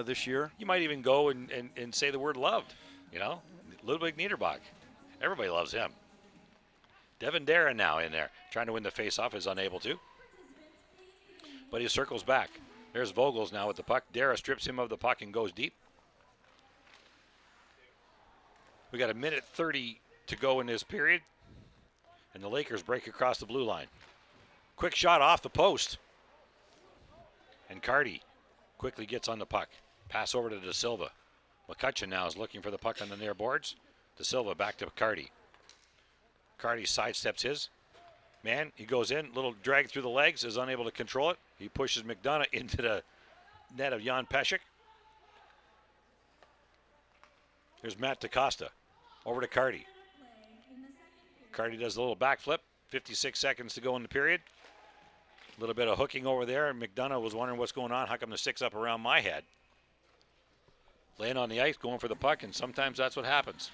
this year. You might even go and say the word loved, you know? Ludwig Niederbach. Everybody loves him. Devin Darren now in there, trying to win the faceoff, is unable to. But he circles back. There's Vogels now with the puck. Dara strips him of the puck and goes deep. We got 1:30 to go in this period. And the Lakers break across the blue line. Quick shot off the post. And Carty quickly gets on the puck. Pass over to De Silva. McCutcheon now is looking for the puck on the near boards. De Silva back to Carty. Carty sidesteps his man. He goes in, little drag through the legs, is unable to control it. He pushes McDonough into the net of Jan Pesek. Here's Matt DaCosta. Over to Carty. Carty does a little backflip. 56 seconds to go in the period. A little bit of hooking over there, and McDonough was wondering what's going on. How come the stick's up around my head? Laying on the ice, going for the puck, and sometimes that's what happens.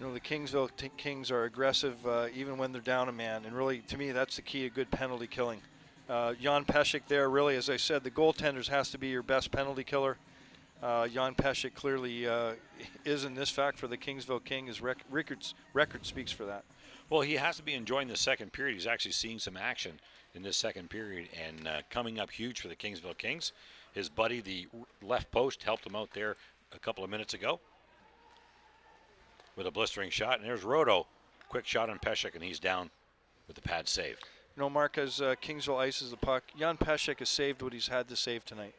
You know, the Kingsville Kings are aggressive even when they're down a man, and really, to me, that's the key to good penalty killing. Jan Pesek there, really, as I said, the goaltenders has to be your best penalty killer. Jan Pesek clearly is in this fact for the Kingsville King. His record speaks for that. Well, he has to be enjoying the second period. He's actually seeing some action in this second period and coming up huge for the Kingsville Kings. His buddy, the left post, helped him out there a couple of minutes ago with a blistering shot. And there's Roto. Quick shot on Pesek, and he's down with the pad save. You know, Mark, as Kingsville ices the puck, Jan Pesek has saved what he's had to save tonight.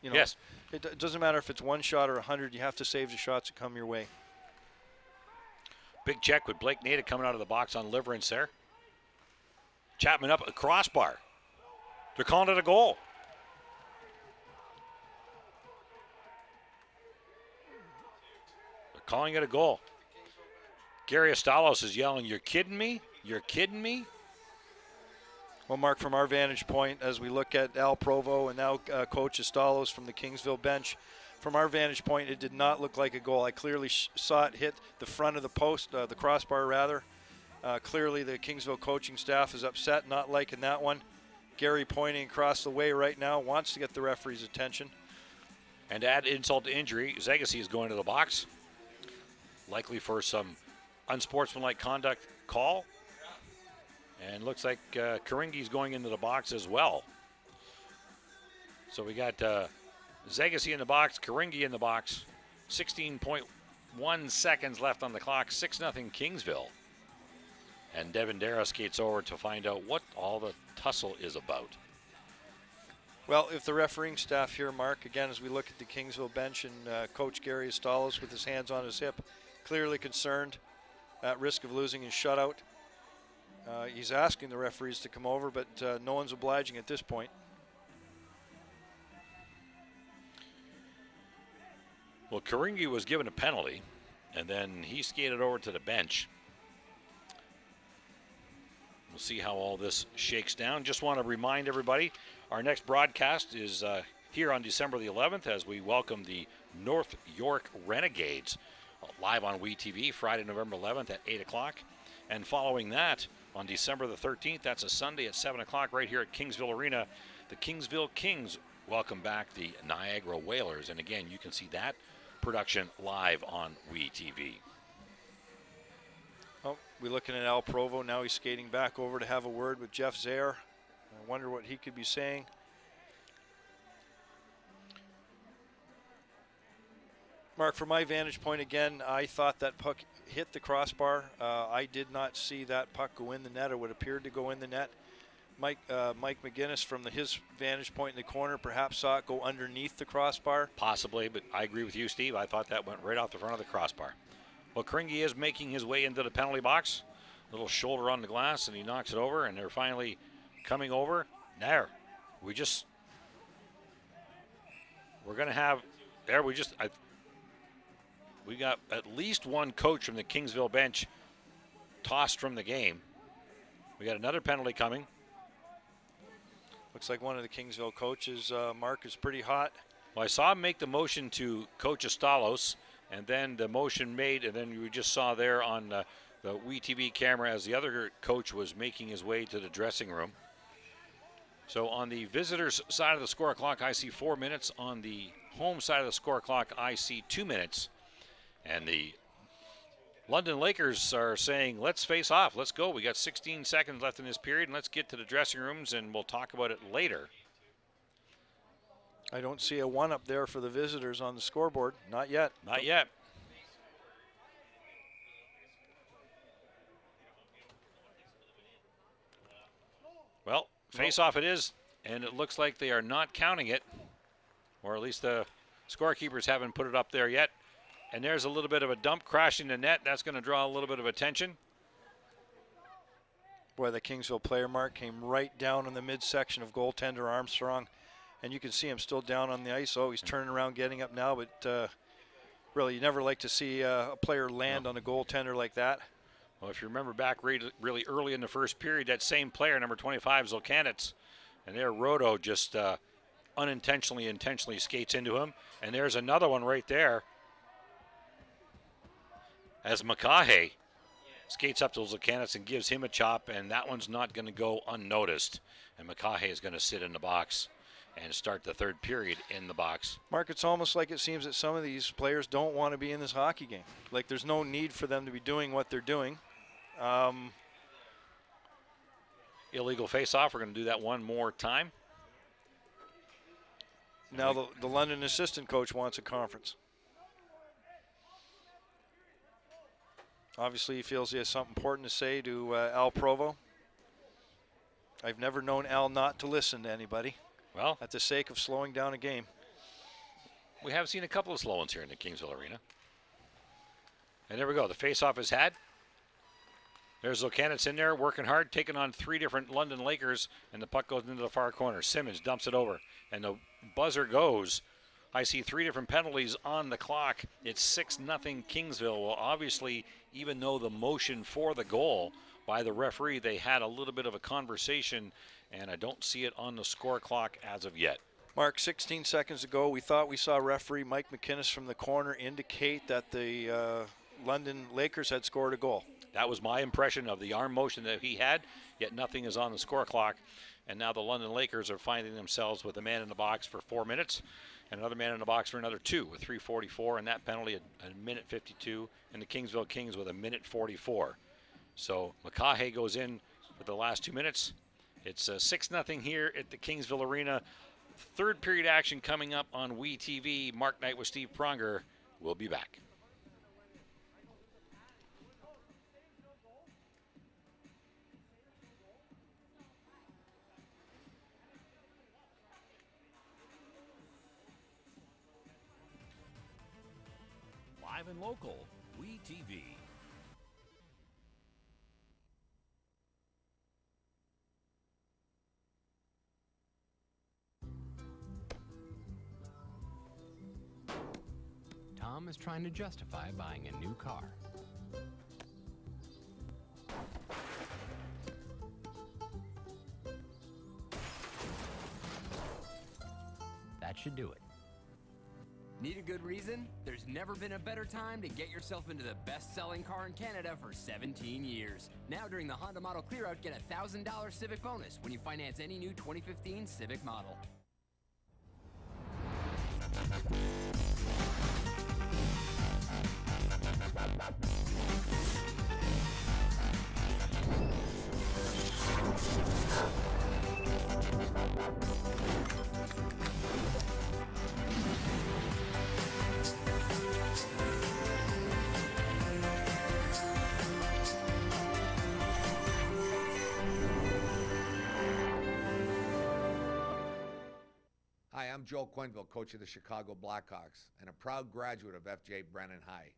You know, Yes. It doesn't matter if it's one shot or 100. You have to save the shots that come your way. Big check with Blake Nada coming out of the box on Liverance there. Chapman up at the crossbar. They're calling it a goal. They're calling it a goal. Gary Estalos is yelling, "You're kidding me? You're kidding me?" Well, Mark, from our vantage point, as we look at Al Provo and now Coach Estalos from the Kingsville bench, from our vantage point, it did not look like a goal. I clearly saw it hit the front of the post, the crossbar rather. Clearly the Kingsville coaching staff is upset, not liking that one. Gary pointing across the way right now, wants to get the referee's attention. And to add insult to injury, Zegasi is going to the box, likely for some unsportsmanlike conduct call. And looks like Karingi's going into the box as well. So we got Zegasi in the box, Karingi in the box. 16.1 seconds left on the clock, 6-0 Kingsville. And Devin Dara skates over to find out what all the tussle is about. Well, if the refereeing staff here, Mark, again, as we look at the Kingsville bench and Coach Gary Estalos with his hands on his hip, clearly concerned, at risk of losing his shutout. He's asking the referees to come over, but no one's obliging at this point. Well, Karingi was given a penalty, and then he skated over to the bench. We'll see how all this shakes down. Just want to remind everybody, our next broadcast is here on December the 11th as we welcome the North York Renegades live on WeTV Friday, November 11th at 8 o'clock. And following that, on December the 13th, that's a Sunday at 7 o'clock right here at Kingsville Arena, the Kingsville Kings welcome back the Niagara Whalers. And again, you can see that production live on WeTV. Oh, we're looking at Al Provo. Now he's skating back over to have a word with Jeff Zaire. I wonder what he could be saying. Mark, from my vantage point again, I thought that puck hit the crossbar. I did not see that puck go in the net, or what appeared to go in the net. Mike McGinnis, from his vantage point in the corner, perhaps saw it go underneath the crossbar. Possibly, but I agree with you, Steve. I thought that went right off the front of the crossbar. Well, Karingi is making his way into the penalty box. Little shoulder on the glass, and he knocks it over, and they're finally coming over. There. We're going to have, we got at least one coach from the Kingsville bench tossed from the game. We got another penalty coming. Looks like one of the Kingsville coaches, Mark, is pretty hot. Well, I saw him make the motion to Coach Estalos, and then the motion made, and then we just saw there on the WeTV camera as the other coach was making his way to the dressing room. So on the visitors' side of the score clock, I see 4 minutes. On the home side of the score clock, I see 2 minutes. And the London Lakers are saying, let's face off. Let's go. We got 16 seconds left in this period, and let's get to the dressing rooms, and we'll talk about it later. I don't see a 1 up there for the visitors on the scoreboard. Not yet. Not yet. Well, face off it is, and it looks like they are not counting it, or at least the scorekeepers haven't put it up there yet. And there's a little bit of a dump crashing the net. That's going to draw a little bit of attention. Boy, the Kingsville player, Mark, came right down in the midsection of goaltender Armstrong. And you can see him still down on the ice. Oh, he's turning around, getting up now. But really, you never like to see a player land on a goaltender like that. Well, if you remember back really early in the first period, that same player, number 25, Zolkanitz, and there Rodo just intentionally skates into him. And there's another one right there, as Makahe skates up to Zolkanitz and gives him a chop, and that one's not going to go unnoticed. And Makahe is going to sit in the box and start the third period in the box. Mark, it's almost like it seems that some of these players don't want to be in this hockey game. Like there's no need for them to be doing what they're doing. Illegal face-off. We're going to do that one more time. Now the London assistant coach wants a conference. Obviously, he feels he has something important to say to Al Provo. I've never known Al not to listen to anybody Well, at the sake of slowing down a game. we have seen a couple of slow ones here in the Kingsville Arena. And there we go. The face-off is had. There's Locanitz in there working hard, taking on 3 different London Lakers, and the puck goes into the far corner. Simmons dumps it over, and the buzzer goes. I see 3 different penalties on the clock. It's 6-0 Kingsville. Well, obviously, even though the motion for the goal by the referee, they had a little bit of a conversation, and I don't see it on the score clock as of yet. Mark, 16 seconds ago, we thought we saw referee Mike McInnes from the corner indicate that the London Lakers had scored a goal. That was my impression of the arm motion that he had, yet nothing is on the score clock. And now the London Lakers are finding themselves with a man in the box for 4 minutes and another man in the box for another 2 with 3:44, and that penalty at a minute 52, and the Kingsville Kings with a minute 44. So McCaughey goes in for the last 2 minutes. It's 6-0 here at the Kingsville Arena. Third period action coming up on WeTV. Mark Knight with Steve Pronger. We'll be back. Live and local, WeTV. Tom is trying to justify buying a new car. That should do it. Need a good reason? There's never been a better time to get yourself into the best-selling car in Canada for 17 years. Now during the Honda Model Clearout, get a $1,000 Civic bonus when you finance any new 2015 Civic model. Hi, I'm Joe Quenville, coach of the Chicago Blackhawks, and a proud graduate of FJ Brennan High.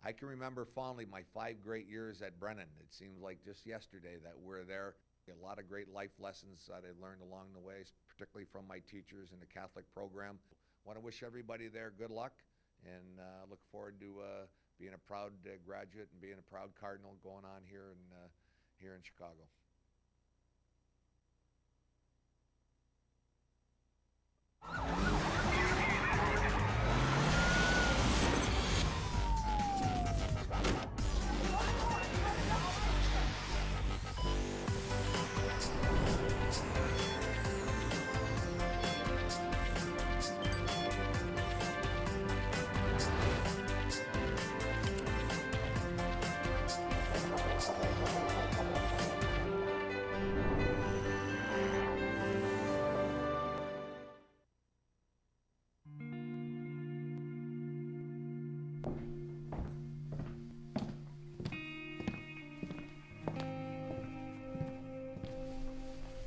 I can remember fondly my 5 great years at Brennan. It seems like just yesterday that we're there. A lot of great life lessons that I learned along the way, particularly from my teachers in the Catholic program. Want to wish everybody there good luck, and look forward to being a proud graduate and being a proud Cardinal going on here in Chicago.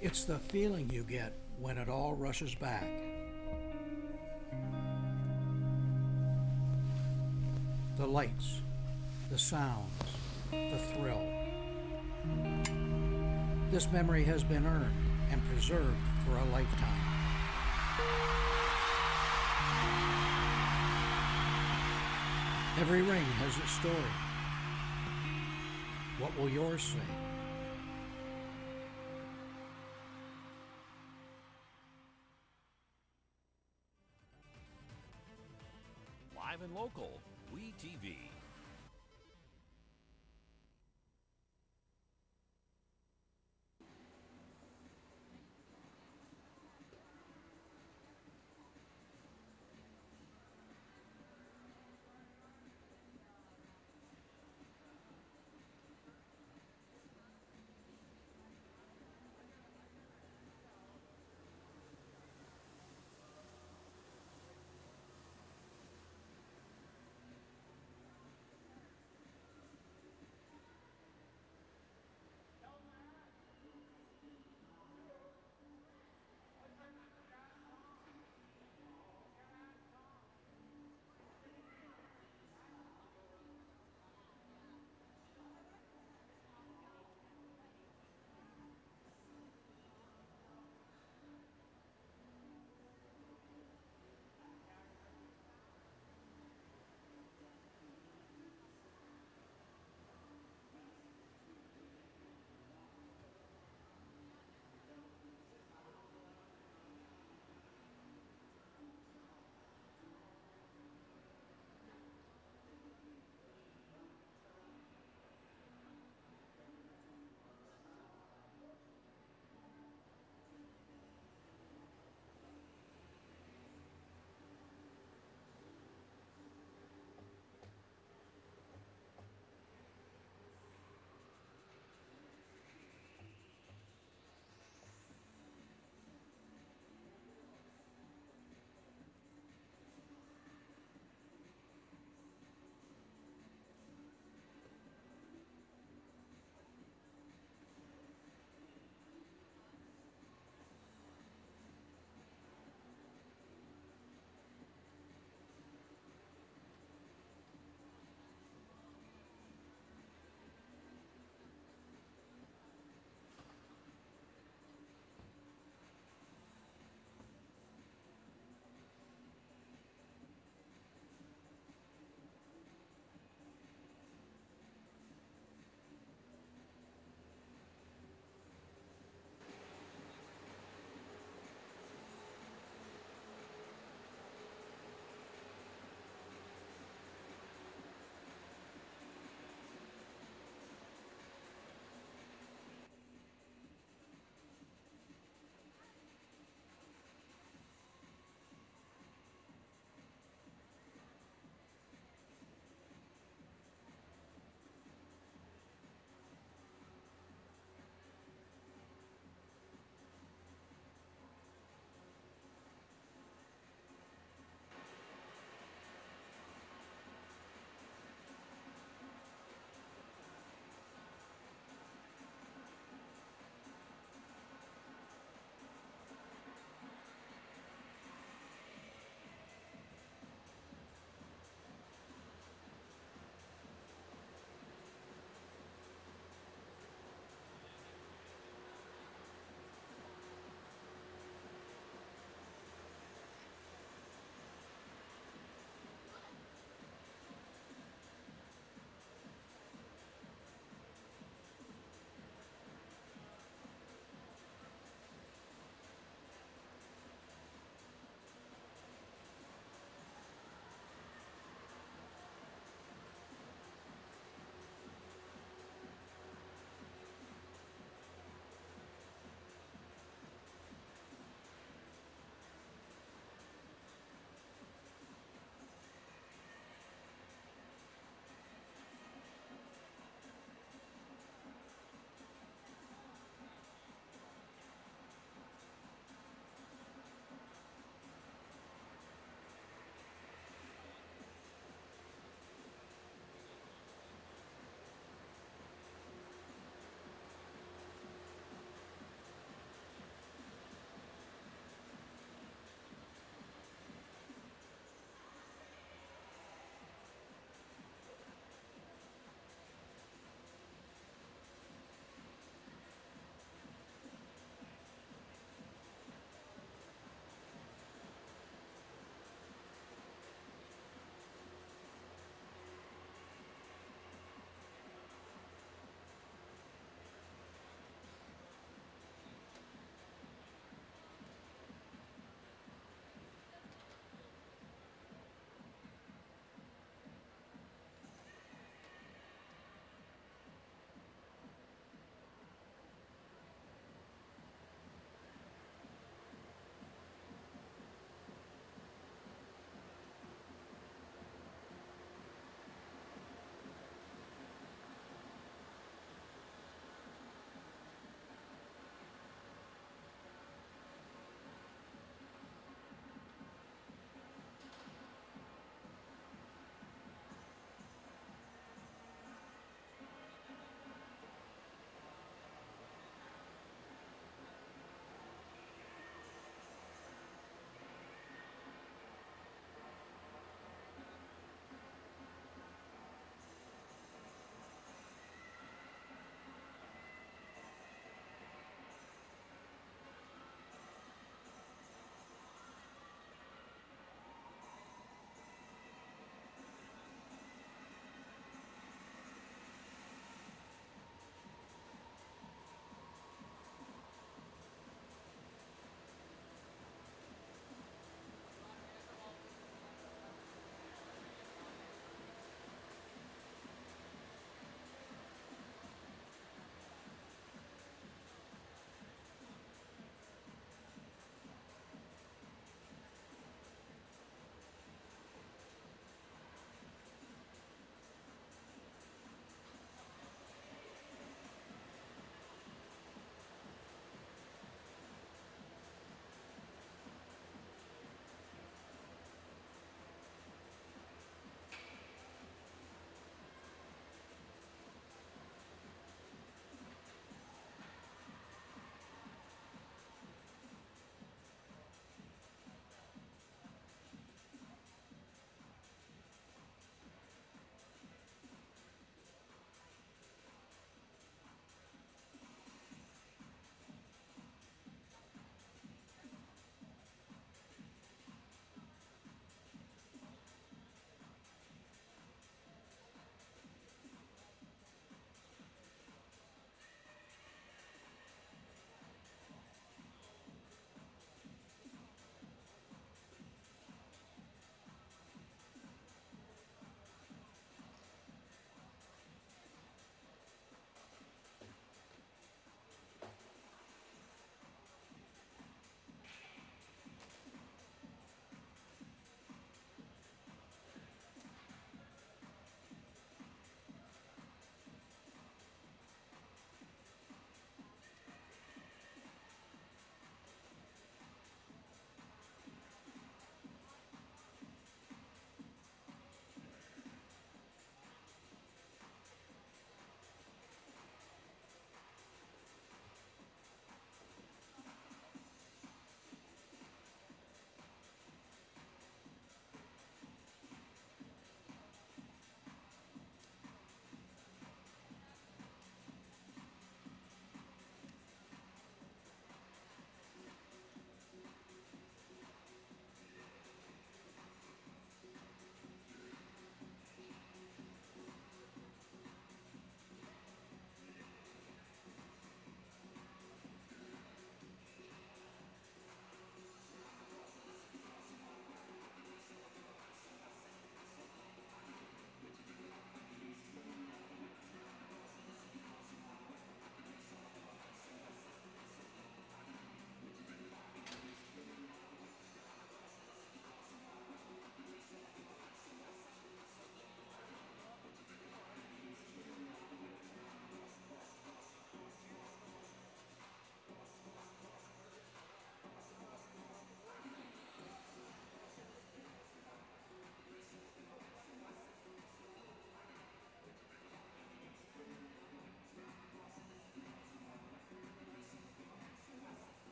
It's the feeling you get when it all rushes back. The lights, the sounds, the thrill. This memory has been earned and preserved for a lifetime. Every ring has its story. What will yours say? Live and local, WeTV.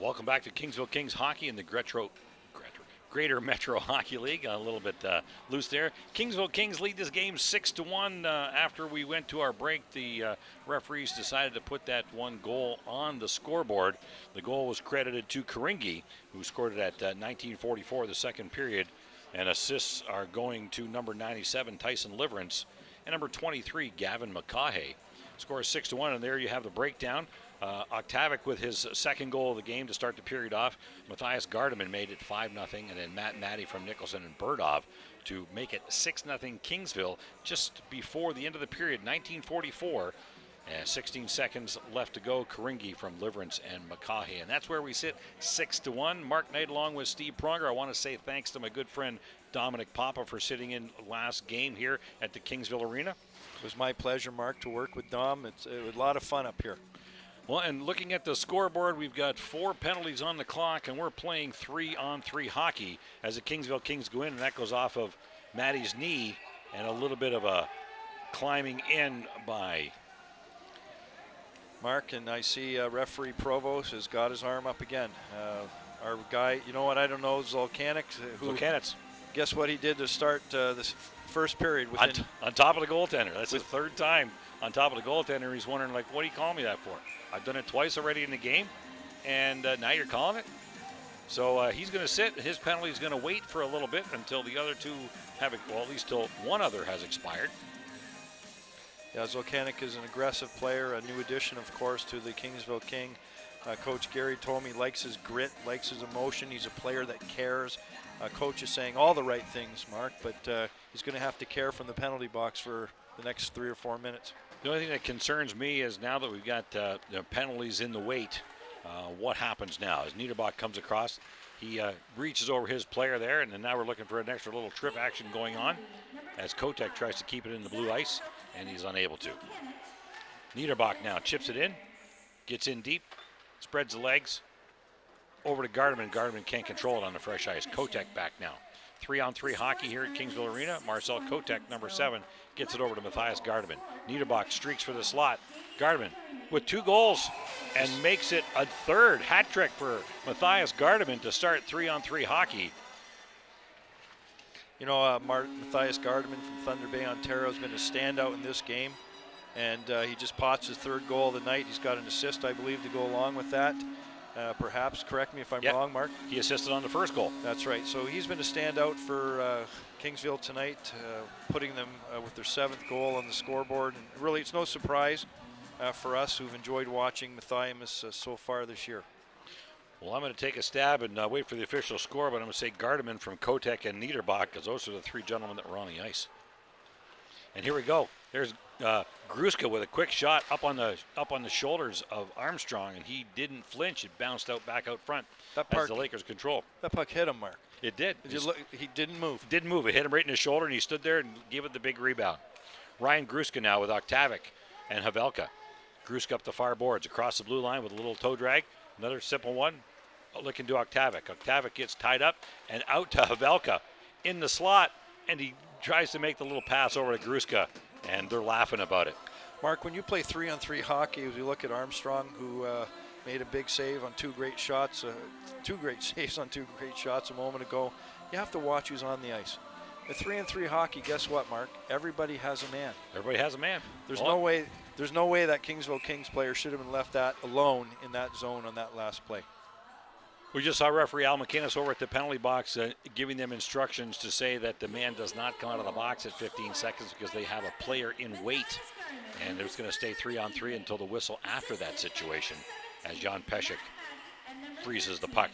Welcome back to Kingsville Kings hockey in the Greater Metro Hockey League. A little bit loose there. Kingsville Kings lead this game 6-1. After we went to our break, the referees decided to put that one goal on the scoreboard. The goal was credited to Karingi, who scored it at 19:44 the second period. And assists are going to number 97, Tyson Liverance, and number 23, Gavin McCaughey. Score is 6-1, and there you have the breakdown. Octavic with his second goal of the game to start the period off. Matthias Gardeman made it 5-0, and then Matt Matty from Nicholson and Burdov to make it 6-0 Kingsville just before the end of the period, 19:44. 16 seconds left to go. Karingi from Liverance and McCaughey. And that's where we sit, 6-1. Mark Knight along with Steve Pronger. I want to say thanks to my good friend Dominic Papa for sitting in last game here at the Kingsville Arena. It was my pleasure, Mark, to work with Dom. It was a lot of fun up here. Well, and looking at the scoreboard, we've got 4 penalties on the clock, and we're playing 3-on-3 hockey as the Kingsville Kings go in, and that goes off of Matty's knee and a little bit of a climbing in by Mark, and I see referee Provost has got his arm up again. Our guy, you know what, I don't know, Zolkanic. Zolkanic. Guess what he did to start this first period? On top of the goaltender. That's his third time on top of the goaltender. He's wondering, like, what do you call me that for? I've done it twice already in the game, and now you're calling it? So he's going to sit. His penalty is going to wait for a little bit until the other two have, well, at least till one other has expired. Yeah, Zolkanic is an aggressive player, a new addition, of course, to the Kingsville King. Coach Gary told me likes his grit, likes his emotion. He's a player that cares. Coach is saying all the right things, Mark, but he's going to have to care from the penalty box for the next 3 or 4 minutes. The only thing that concerns me is now that we've got penalties in the wait, what happens now? As Niederbach comes across, he reaches over his player there, and then now we're looking for an extra little trip action going on as Kotek tries to keep it in the blue ice, and he's unable to. Niederbach now chips it in, gets in deep, spreads the legs, over to Gardeman. Gardeman can't control it on the fresh ice. Kotek back now. 3-on-3 hockey here at Kingsville Arena. Marcel Kotek, number 7, gets it over to Matthias Gardeman. Niederbach streaks for the slot. Gardeman with 2 goals and makes it a third hat trick for Matthias Gardeman to start 3-on-3 hockey. You know, Matthias Gardeman from Thunder Bay, Ontario, has been a standout in this game, and he just pots his 3rd goal of the night. He's got an assist, I believe, to go along with that. Perhaps, correct me if I'm wrong, Mark. He assisted on the first goal. That's right. So he's been a standout for Kingsville tonight, putting them with their 7th goal on the scoreboard. And really, it's no surprise for us who've enjoyed watching Matthias so far this year. Well, I'm going to take a stab and wait for the official score, but I'm going to say Gardeman from Kotek and Niederbach, because those are the 3 gentlemen that were on the ice. And here we go. There's Gruska with a quick shot up on the shoulders of Armstrong, and he didn't flinch. It bounced out back out front as the Lakers control. That puck hit him, Mark. It did. He didn't move. Didn't move. It hit him right in his shoulder, and he stood there and gave it the big rebound. Ryan Gruska now with Octavic and Havelka. Gruska up the far boards, across the blue line with a little toe drag. Another simple one. Looking to Octavic. Octavic gets tied up and out to Havelka in the slot, and he tries to make the little pass over to Gruska, and they're laughing about it. Mark, when you play 3-on-3 hockey, as we look at Armstrong, who made a big save on 2 great shots, 2 great saves on 2 great shots a moment ago, you have to watch who's on the ice. The 3-on-3 hockey, guess what, Mark? Everybody has a man. Everybody has a man. There's no way that Kingsville Kings player should have been left that alone in that zone on that last play. We just saw referee Al McInnes over at the penalty box giving them instructions to say that the man does not come out of the box at 15 seconds because they have a player in wait. And they're just going to stay 3-on-3 until the whistle after that situation as Jan Pesek freezes the puck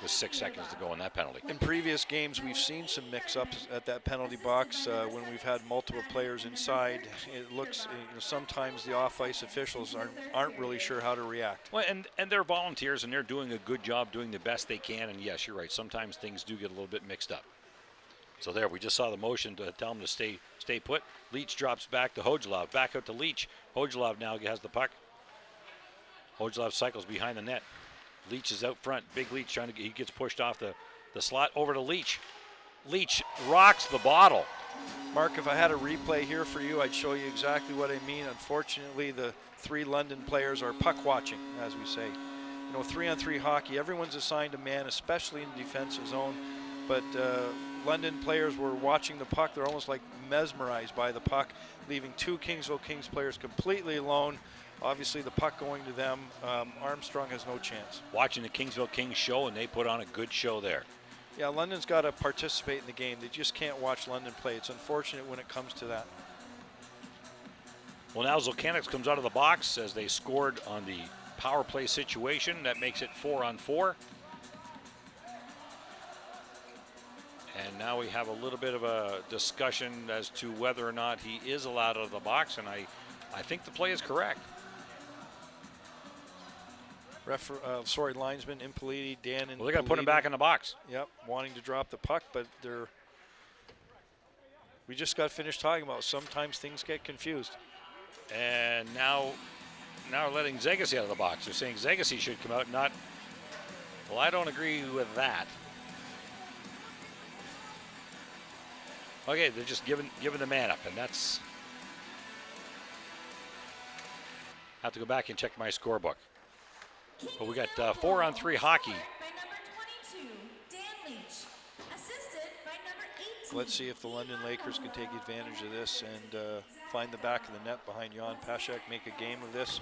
with 6 seconds to go on that penalty. In previous games, we've seen some mix-ups at that penalty box when we've had multiple players inside. It looks, sometimes the off-ice officials aren't really sure how to react. Well, and they're volunteers, and they're doing a good job doing the best they can. And yes, you're right. Sometimes things do get a little bit mixed up. So there, we just saw the motion to tell him to stay put. Leach drops back to Hojlov. Back out to Leach. Hojlov now has the puck. Hojlov cycles behind the net. Leach is out front. Big Leach he gets pushed off the slot over to Leach. Leach rocks the bottle. Mark, if I had a replay here for you, I'd show you exactly what I mean. Unfortunately, the 3 London players are puck watching, as we say. 3-on-3 hockey, everyone's assigned a man, especially in the defensive zone. But London players were watching the puck. They're almost like mesmerized by the puck, leaving two Kingsville Kings players completely alone. Obviously, the puck going to them. Armstrong has no chance. Watching the Kingsville Kings show, and they put on a good show there. Yeah, London's got to participate in the game. They just can't watch London play. It's unfortunate when it comes to that. Well, now Zolkanix comes out of the box as they scored on the power play situation. That makes it 4-on-4. And now we have a little bit of a discussion as to whether or not he is allowed out of the box, and I think the play is correct. Linesman, Impoliti, Dan, and Well, they're going to put him back in the box. Yep, wanting to drop the puck, but we just got finished talking about sometimes things get confused. And now letting Zegasi out of the box. They're saying Zegasi should come out, not. Well, I don't agree with that. Okay, they're just giving the man up, and that's. Have to go back and check my scorebook. But we got 4-on-3 hockey. Let's see if the London Lakers can take advantage of this and find the back of the net behind Jan Pashek, make a game of this.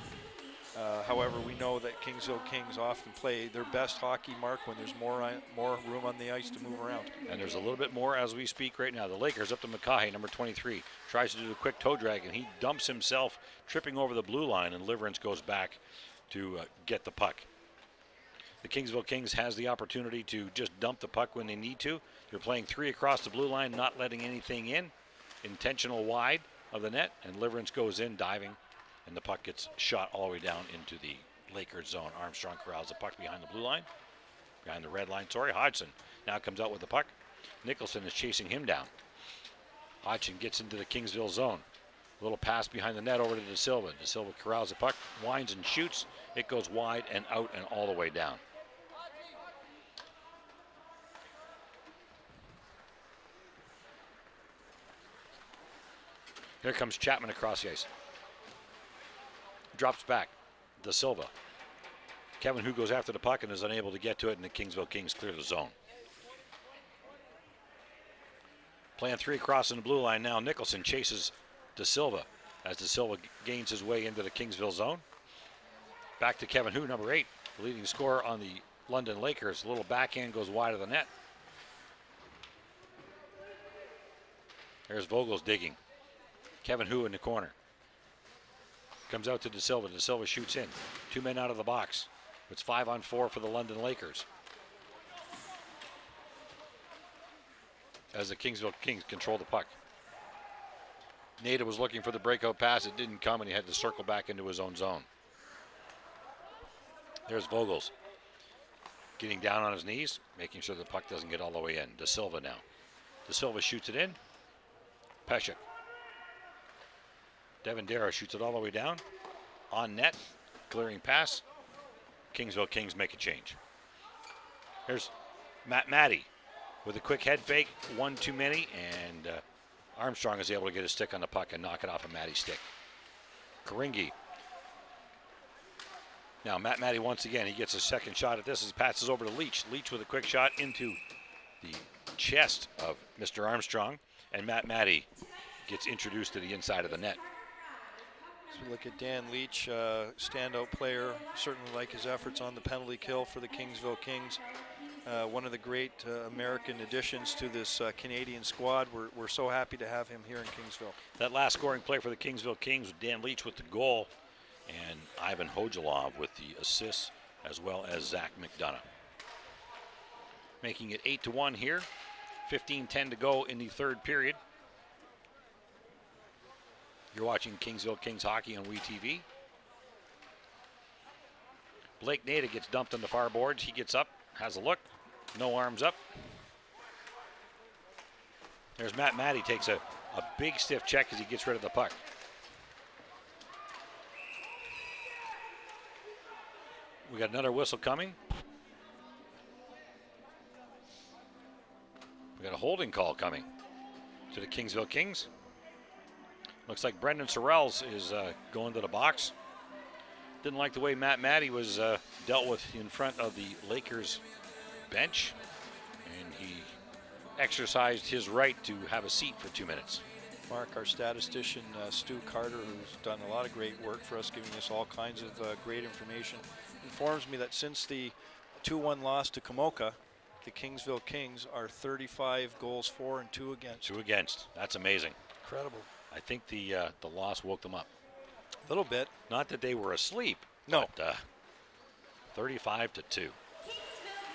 However, we know that Kingsville Kings often play their best hockey, Mark, when there's more room on the ice to move around. And there's a little bit more as we speak right now. The Lakers up to McCaughey, number 23, tries to do a quick toe drag, and he dumps himself, tripping over the blue line, and Liverance goes back to get the puck. The Kingsville Kings has the opportunity to just dump the puck when they need to. They're playing 3 across the blue line, not letting anything in. Intentional wide of the net, and Liverance goes in diving, and the puck gets shot all the way down into the Lakers zone. Armstrong corrals the puck behind the blue line, behind the red line, sorry. Hodgson now comes out with the puck. Nicholson is chasing him down. Hodgson gets into the Kingsville zone. A little pass behind the net over to De Silva. De Silva corrals the puck, winds and shoots. It goes wide and out and all the way down. Here comes Chapman across the ice. Drops back. De Silva. Kevin Hu goes after the puck and is unable to get to it, and the Kingsville Kings clear the zone. Playing 3 across in the blue line now. Nicholson chases De Silva as De Silva gains his way into the Kingsville zone. Back to Kevin Hu, number 8, the leading scorer on the London Lakers. A little backhand goes wide of the net. There's Vogel's digging. Kevin Hu in the corner. Comes out to De Silva. De Silva shoots in. 2 men out of the box. It's 5-on-4 for the London Lakers. As the Kingsville Kings control the puck. Nada was looking for the breakout pass. It didn't come, and he had to circle back into his own zone. There's Vogels. Getting down on his knees, making sure the puck doesn't get all the way in. De Silva now. De Silva shoots it in. Peshek. Devin Darrow shoots it all the way down. On net. Clearing pass. Kingsville Kings make a change. Here's Matt Matty with a quick head fake. One too many, and Armstrong is able to get his stick on the puck and knock it off of Matty's stick. Karingi. Now Matt Matty once again, he gets a second shot at this as he passes over to Leach. Leach with a quick shot into the chest of Mr. Armstrong, and Matt Matty gets introduced to the inside of the net. So we look at Dan Leach, standout player. Certainly like his efforts on the penalty kill for the Kingsville Kings. One of the great American additions to this Canadian squad. We're so happy to have him here in Kingsville. That last scoring play for the Kingsville Kings with Dan Leach with the goal and Ivan Hojalov with the assists, as well as Zach McDonough. Making it 8-1 here. 15-10 to go in the third period. You're watching Kingsville Kings hockey on WeTV. Blake Nada gets dumped on the far boards. He gets up, has a look, no arms up. There's Matt Matty, takes a big stiff check as he gets rid of the puck. We got another whistle coming. We got a holding call coming to the Kingsville Kings. Looks like Brendan Sorrells is going to the box. Didn't like the way Matt Matty was dealt with in front of the Lakers bench, and he exercised his right to have a seat for 2 minutes. Mark, our statistician, Stu Carter, who's done a lot of great work for us, giving us all kinds of great information, informs me that since the 2-1 loss to Kamoka, the Kingsville Kings are 35 goals for and 2 against. 2 against. That's amazing. Incredible. I think the loss woke them up. A little bit. Not that they were asleep. No. But, 35 to 2. Kingsville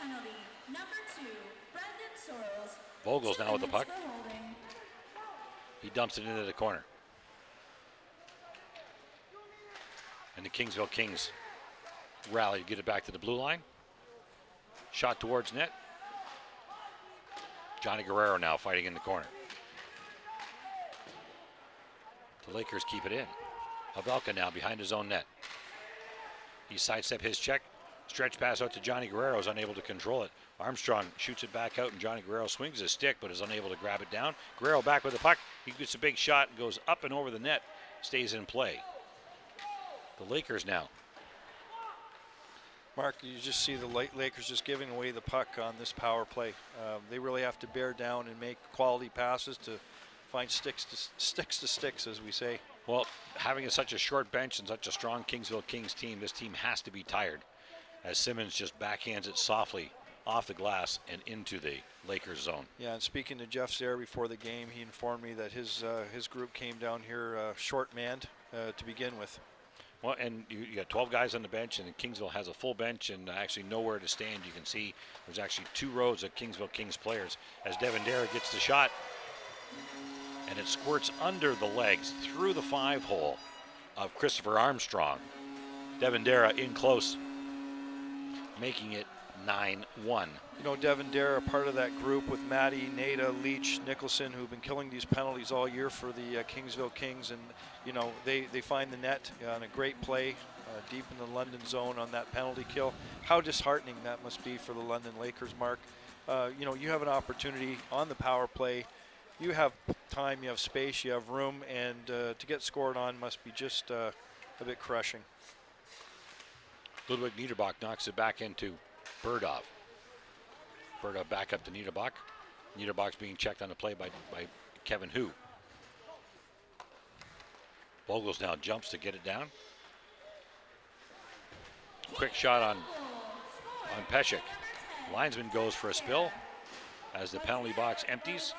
penalty, number 2, Brendan Sorrells. Vogel's 2 now with the minutes puck. for holding. He dumps it into the corner. And the Kingsville Kings rally to get it back to the blue line. Shot towards net. Johnny Guerrero now fighting in the corner. The Lakers keep it in. Havelka now behind his own net. He sidestepped his check. Stretch pass out to Johnny Guerrero, is unable to control it. Armstrong shoots it back out, and Johnny Guerrero swings his stick, but is unable to grab it down. Guerrero back with the puck. He gets a big shot and goes up and over the net. Stays in play. The Lakers now. Mark, you just see the Lakers just giving away the puck on this power play. They really have to bear down and make quality passes to find sticks to sticks, as we say. Well, having such a short bench and such a strong Kingsville Kings team, this team has to be tired, as Simmons just backhands it softly off the glass and into the Lakers zone. Yeah, and speaking to Jeff Zare before the game, he informed me that his group came down here short-manned to begin with. Well, and you got 12 guys on the bench, and Kingsville has a full bench and actually nowhere to stand. You can see there's actually 2 rows of Kingsville Kings players as Devin Dara gets the shot, and it squirts under the legs through the 5-hole of Christopher Armstrong. Devin Dara in close, making it 9-1. You know, Devin Dara, part of that group with Matty, Nada, Leach, Nicholson, who've been killing these penalties all year for the Kingsville Kings. And, you know, they find the net on a great play deep in the London zone on that penalty kill. How disheartening that must be for the London Lakers, Mark. You know, you have an opportunity on the power play. You have time, you have space, you have room, and to get scored on must be just a bit crushing. Ludwig Niederbach knocks it back into Burdov. Burdov back up to Niederbach. Niederbach's being checked on the play by Kevin Hu. Vogels now jumps to get it down. Quick shot on Pesek. Linesman goes for a spill as the penalty box empties.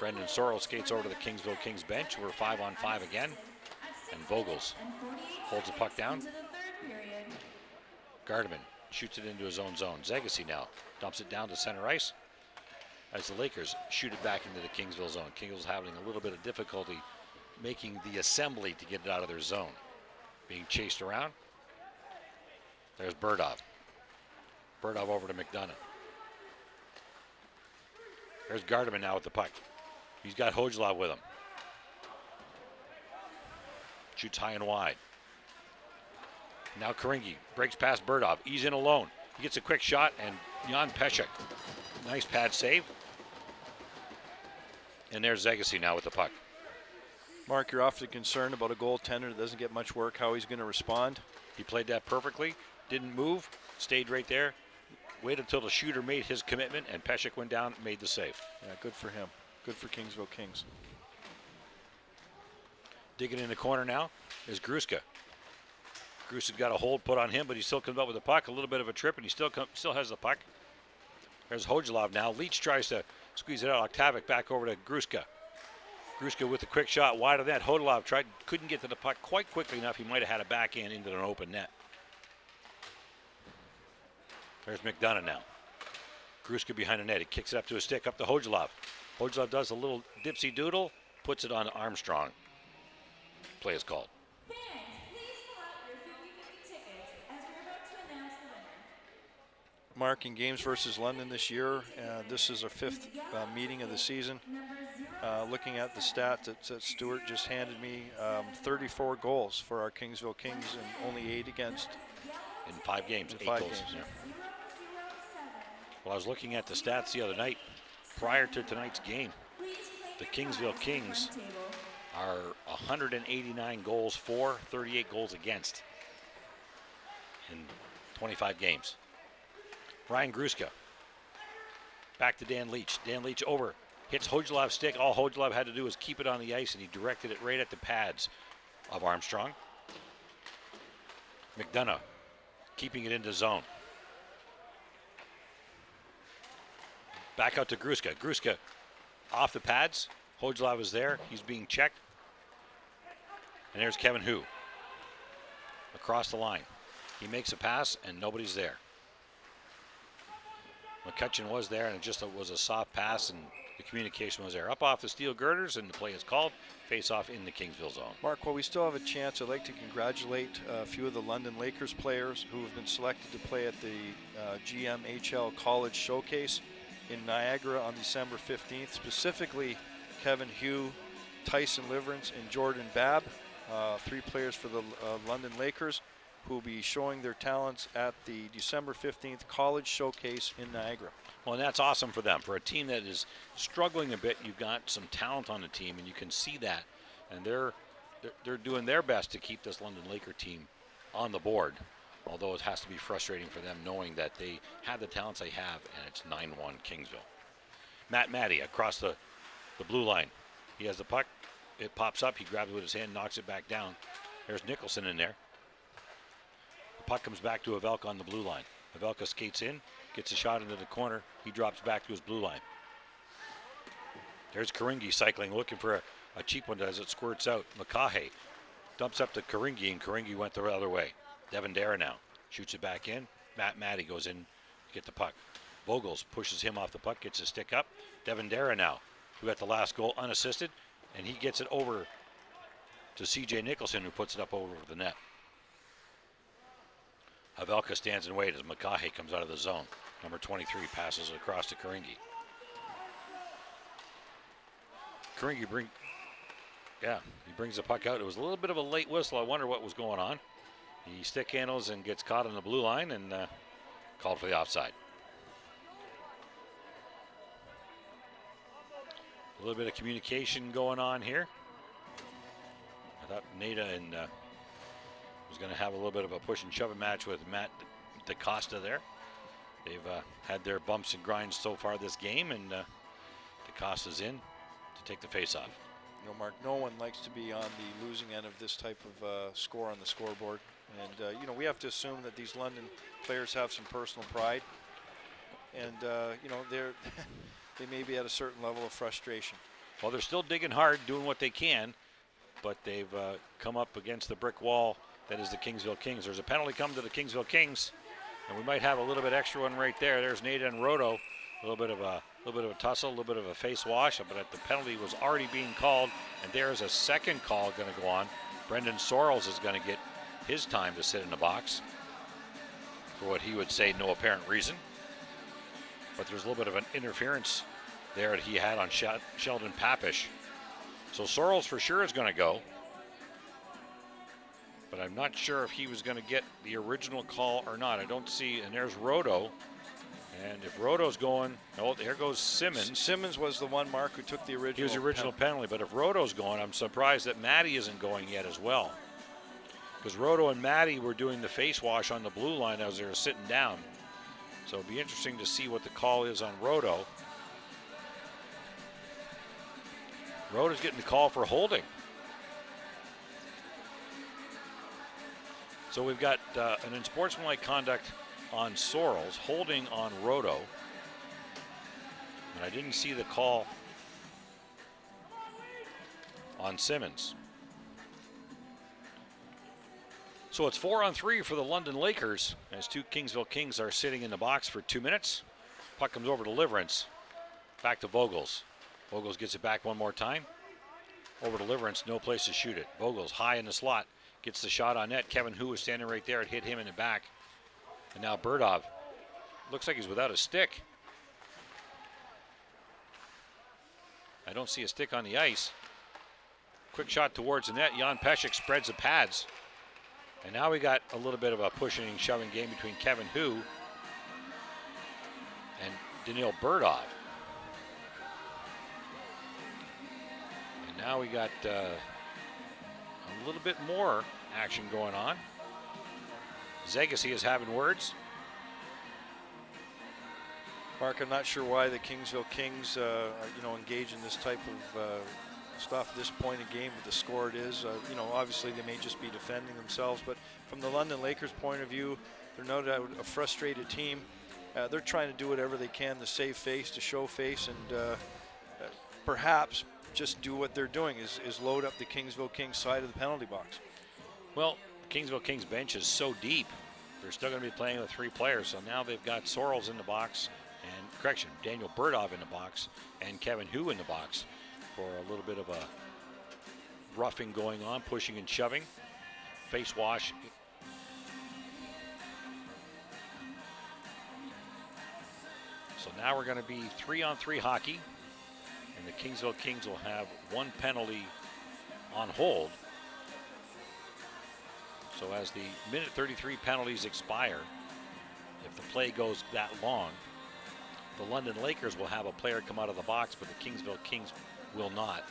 Brendan Sorrell skates over to the Kingsville Kings bench. We're 5-on-5 again. And Vogels holds the puck down. Gardeman shoots it into his own zone. Zegasi now dumps it down to center ice as the Lakers shoot it back into the Kingsville zone. Kingsville's having a little bit of difficulty making the assembly to get it out of their zone. Being chased around. There's Burdov. Burdov over to McDonough. There's Gardeman now with the puck. He's got Hojlov with him. Shoots high and wide. Now Karingi breaks past Burdov. He's in alone. He gets a quick shot, and Jan Pesek. Nice pad save. And there's Zegasi now with the puck. Mark, you're often concerned about a goaltender that doesn't get much work, how he's going to respond. He played that perfectly. Didn't move. Stayed right there. Waited until the shooter made his commitment, and Pesek went down and made the save. Yeah, good for him. Good for Kingsville Kings. Digging in the corner now is Gruska. Gruska's got a hold put on him, but he still comes up with the puck. A little bit of a trip, and he still has the puck. There's Hojlov now. Leach tries to squeeze it out. Octavic back over to Gruska. Gruska with a quick shot wide of that. Hodolov couldn't get to the puck quite quickly enough. He might have had a backhand into an open net. There's McDonough now. Gruska behind the net. He kicks it up to his stick, up to Hojlov. Hojlov does a little dipsy doodle, puts it on Armstrong. Play is called. Fans, please pull out your 50-50 tickets as we're about to announce the winner. Mark, in games versus London this year, this is our 5th meeting of the season. Looking at the stat that Stuart just handed me, 34 goals for our Kingsville Kings and only 8 against. In 5 games, In 8 5 goals. games. Yeah. Well, I was looking at the stats the other night. Prior to tonight's game, the Kingsville Kings are 189 goals for, 38 goals against. in 25 games. Ryan Gruska. Back to Dan Leach. Dan Leach over. Hits Hojulov's stick. All Hojulov had to do was keep it on the ice, and he directed it right at the pads of Armstrong. McDonough keeping it into zone. Back out to Gruska. Gruska off the pads. Hojulov is there. He's being checked. And there's Kevin Hu across the line. He makes a pass, and nobody's there. McCutcheon was there, and it just was a soft pass, and the communication was there. Up off the steel girders, and the play is called. Face off in the Kingsville zone. Mark, while we still have a chance, I'd like to congratulate a few of the London Lakers players who have been selected to play at the GMHL College Showcase in Niagara on December 15th. Specifically, Kevin Hu, Tyson Liverance, and Jordan Babb, 3 players for the London Lakers, who will be showing their talents at the December 15th College Showcase in Niagara. Well, and that's awesome for them. For a team that is struggling a bit, you've got some talent on the team, and you can see that. And they're doing their best to keep this London Laker team on the board, although it has to be frustrating for them knowing that they have the talents they have, and it's 9-1 Kingsville. Matt Matty across the blue line. He has the puck. It pops up. He grabs it with his hand, knocks it back down. There's Nicholson in there. The puck comes back to Havelka on the blue line. Havelka skates in, gets a shot into the corner. He drops back to his blue line. There's Karingi cycling, looking for a cheap one as it squirts out. Makahe dumps up to Karingi, and Karingi went the other way. Devin Dara now shoots it back in. Matt Matty goes in to get the puck. Vogels pushes him off the puck, gets his stick up. Devin Dara now, who got the last goal unassisted, and he gets it over to C.J. Nicholson, who puts it up over the net. Havelka stands and waits as Makahe comes out of the zone. Number 23 passes across to Karingi. Karingi he brings the puck out. It was a little bit of a late whistle. I wonder what was going on. He stick handles and gets caught on the blue line and called for the offside. A little bit of communication going on here. I thought Nada was going to have a little bit of a push and shove match with Matt DaCosta there. They've had their bumps and grinds so far this game, and DaCosta's in to take the face-off. You know, Mark, no one likes to be on the losing end of this type of score on the scoreboard. And, you know, we have to assume that these London players have some personal pride. And, you know, they may be at a certain level of frustration. Well, they're still digging hard, doing what they can, but they've come up against the brick wall that is the Kingsville Kings. There's a penalty come to the Kingsville Kings, and we might have a little bit extra one right there. There's Nada and Roto. A little bit of a tussle, a little bit of a face wash, but the penalty was already being called, and there is a second call going to go on. Brendan Sorrells is going to get his time to sit in the box for what he would say no apparent reason. But there's a little bit of an interference there that he had on Sheldon Papish. So Sorrells for sure is going to go. But I'm not sure if he was going to get the original call or not. I don't see, and there's Roto. And if Roto's going, oh, there goes Simmons. Simmons was the one, Mark, who took the original. He was the original penalty. But if Roto's going, I'm surprised that Matty isn't going yet as well. Because Roto and Matty were doing the face wash on the blue line as they were sitting down. So it'll be interesting to see what the call is on Roto. Roto's getting the call for holding. So we've got an unsportsmanlike conduct on Sorrells, holding on Roto. And I didn't see the call on Simmons. So it's 4-on-3 for the London Lakers as two Kingsville Kings are sitting in the box for 2 minutes. Puck comes over to Liverance. Back to Vogels. Vogels gets it back one more time. Over to Liverance, no place to shoot it. Vogels high in the slot. Gets the shot on net. Kevin Hu is standing right there. It hit him in the back. And now Burdov looks like he's without a stick. I don't see a stick on the ice. Quick shot towards the net. Jan Pesek spreads the pads. And now we got a little bit of a pushing and shoving game between Kevin Hu and Daniil Burdov. And now we got a little bit more action going on. Zegasi is having words. Mark, I'm not sure why the Kingsville Kings, engage in this type of stuff at this point in game with the score it is. Obviously they may just be defending themselves, but from the London Lakers' point of view, they're no doubt a frustrated team. They're trying to do whatever they can to save face, to show face, and perhaps just do what they're doing is load up the Kingsville Kings side of the penalty box. Well, Kingsville Kings bench is so deep, they're still going to be playing with 3 players. So now they've got Sorrells in the box, and Daniel Burdov in the box, and Kevin Hu in the box for a little bit of a roughing going on, pushing and shoving, face wash. So now we're going to be 3-on-3 hockey, and the Kingsville Kings will have 1 penalty on hold. So as the minute 33 penalties expire, if the play goes that long, the London Lakers will have a player come out of the box, but the Kingsville Kings will not.